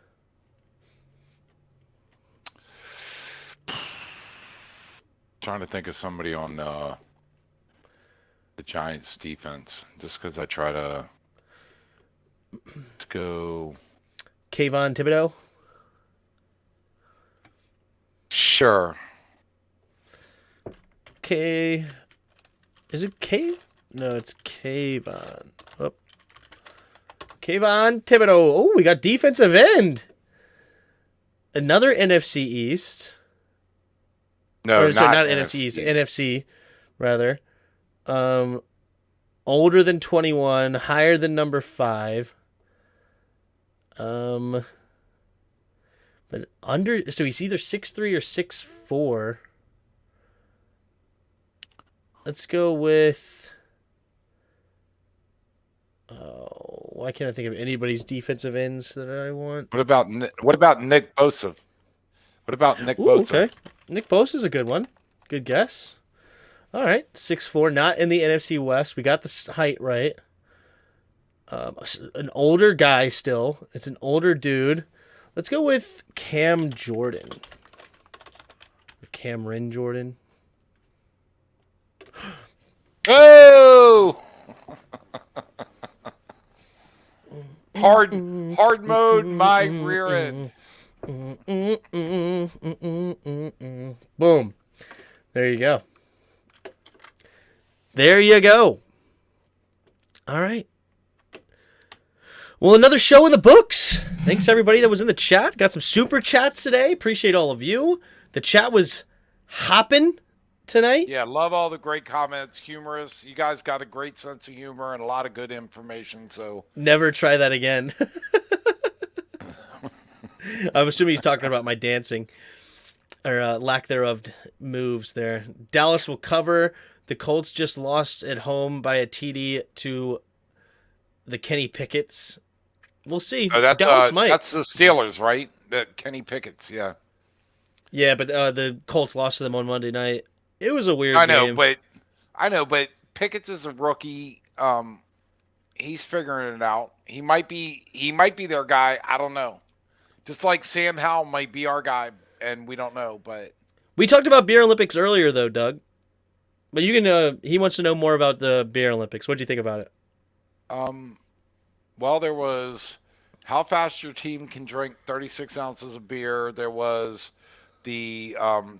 Trying to think of somebody on the Giants defense, just because I try to go. Kayvon Thibodeau? Sure. K. Is it K? No, it's Kayvon. Oh. Kayvon Thibodeau. Oh, we got defensive end. Another NFC East. No, Or, sorry, not NFC NFC East. NFC, rather. Older than 21, higher than number 5. But under, so he's either 6'3" or 6'4". Let's go with. Oh, why can't I think of anybody's defensive ends that I want? What about Nick Bosa? What about Nick Ooh, Bosa? okay. Nick Bosa's a good one. Good guess. All right, 6'4", not in the NFC West. We got the height right. An older guy still. It's an older dude. Let's go with Cam Jordan. Or Cameron Jordan. Oh! hard mode, my rear end. Boom. There you go. There you go. All right. Well, another show in the books. Thanks to everybody that was in the chat. Got some super chats today. Appreciate all of you. The chat was hopping tonight. Yeah, love all the great comments. Humorous. You guys got a great sense of humor and a lot of good information. So never try that again. I'm assuming he's talking about my dancing or lack thereof moves there. Dallas will cover. The Colts just lost at home by a TD to the Kenny Pickett's. We'll see. Oh, Dallas might. That's the Steelers, right? The Kenny Pickett's, yeah. Yeah, but the Colts lost to them on Monday night. It was a weird game. I know, but Pickett's is a rookie. He's figuring it out. He might be their guy. I don't know. Just like Sam Howell might be our guy, and we don't know. But we talked about Beer Olympics earlier, though, Doug. But you can. He wants to know more about the Beer Olympics. What do you think about it? Well, there was how fast your team can drink 36 ounces of beer. There was the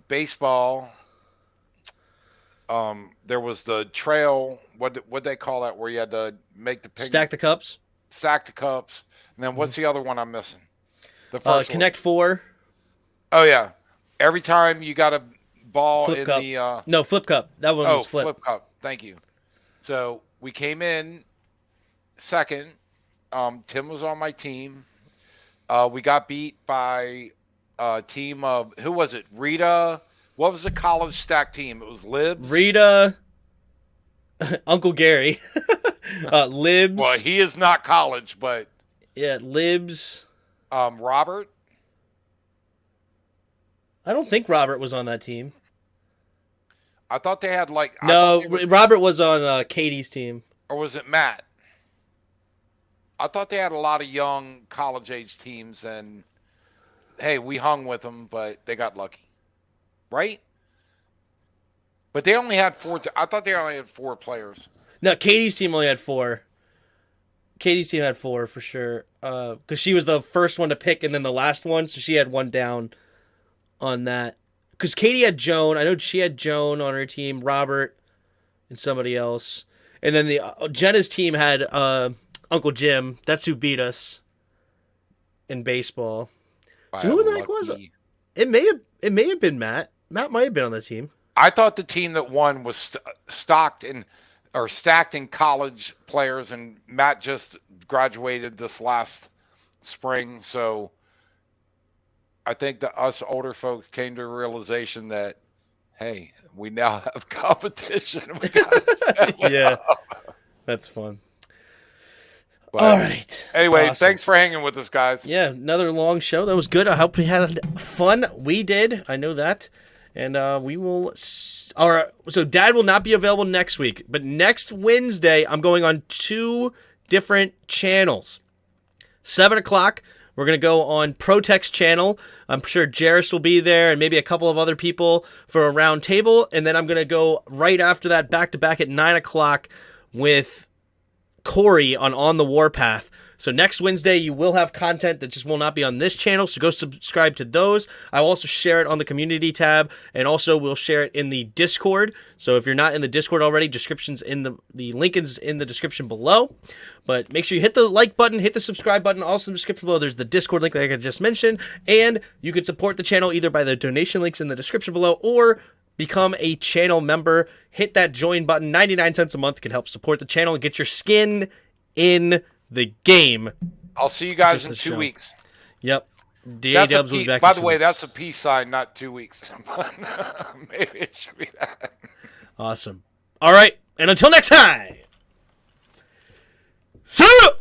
baseball. There was the trail. What they call that? Where you had to make the stack the cups. Stack the cups. And then what's the other one I'm missing? The first Connect one. 4. Oh yeah. Every time you got a ball flip in cup. the no flip cup. That one was flip cup. Thank you. So we came in second. Tim was on my team. We got beat by a team of who was it? Rita. What was the college stack team? It was Libs. Rita. Uncle Gary. Libs. Well, he is not college, but yeah, Libs. Robert. I don't think Robert was on that team. I thought they had Robert was on Katie's team. Or was it Matt? I thought they had a lot of young college-age teams, and hey, we hung with them, but they got lucky. Right? But they only had 4. I thought they only had 4 players. No, Katie's team only had 4. Katie's team had 4 for sure. Because she was the first one to pick and then the last one, so she had 1 down on that. Because Katie had Joan. I know she had Joan on her team, Robert, and somebody else. And then Jenna's team had Uncle Jim. That's who beat us in baseball. So who the heck was it? It may have been Matt. Matt might have been on the team. I thought the team that won was stacked in college players, and Matt just graduated this last spring. So I think that us older folks came to a realization that, hey, we now have competition. We yeah, that's fun. But all right. Anyway, Thanks for hanging with us, guys. Yeah, another long show. That was good. I hope we had fun. We did. I know that. And we will... So Dad will not be available next week. But next Wednesday, I'm going on 2 different channels. 7 o'clock, we're going to go on Protex channel. I'm sure Jairus will be there and maybe a couple of other people for a round table. And then I'm going to go right after that back-to-back at 9 o'clock with Corey on the Warpath So next Wednesday, you will have content that just will not be on this channel. So go subscribe to those. I will also share it on the community tab, and also we'll share it in the Discord. So if you're not in the Discord already, description's in the link is in the description below. But make sure you hit the like button, hit the subscribe button. Also in the description below, there's the Discord link like I just mentioned. And you can support the channel either by the donation links in the description below or become a channel member. Hit that join button. 99 cents a month can help support the channel and get your skin in the game. I'll see you guys in 2 weeks. Yep. DA-Dubs will be back By in the 2 way, weeks. that's a peace sign, not 2 weeks. Maybe it should be that. Awesome. All right. And until next time. See ya!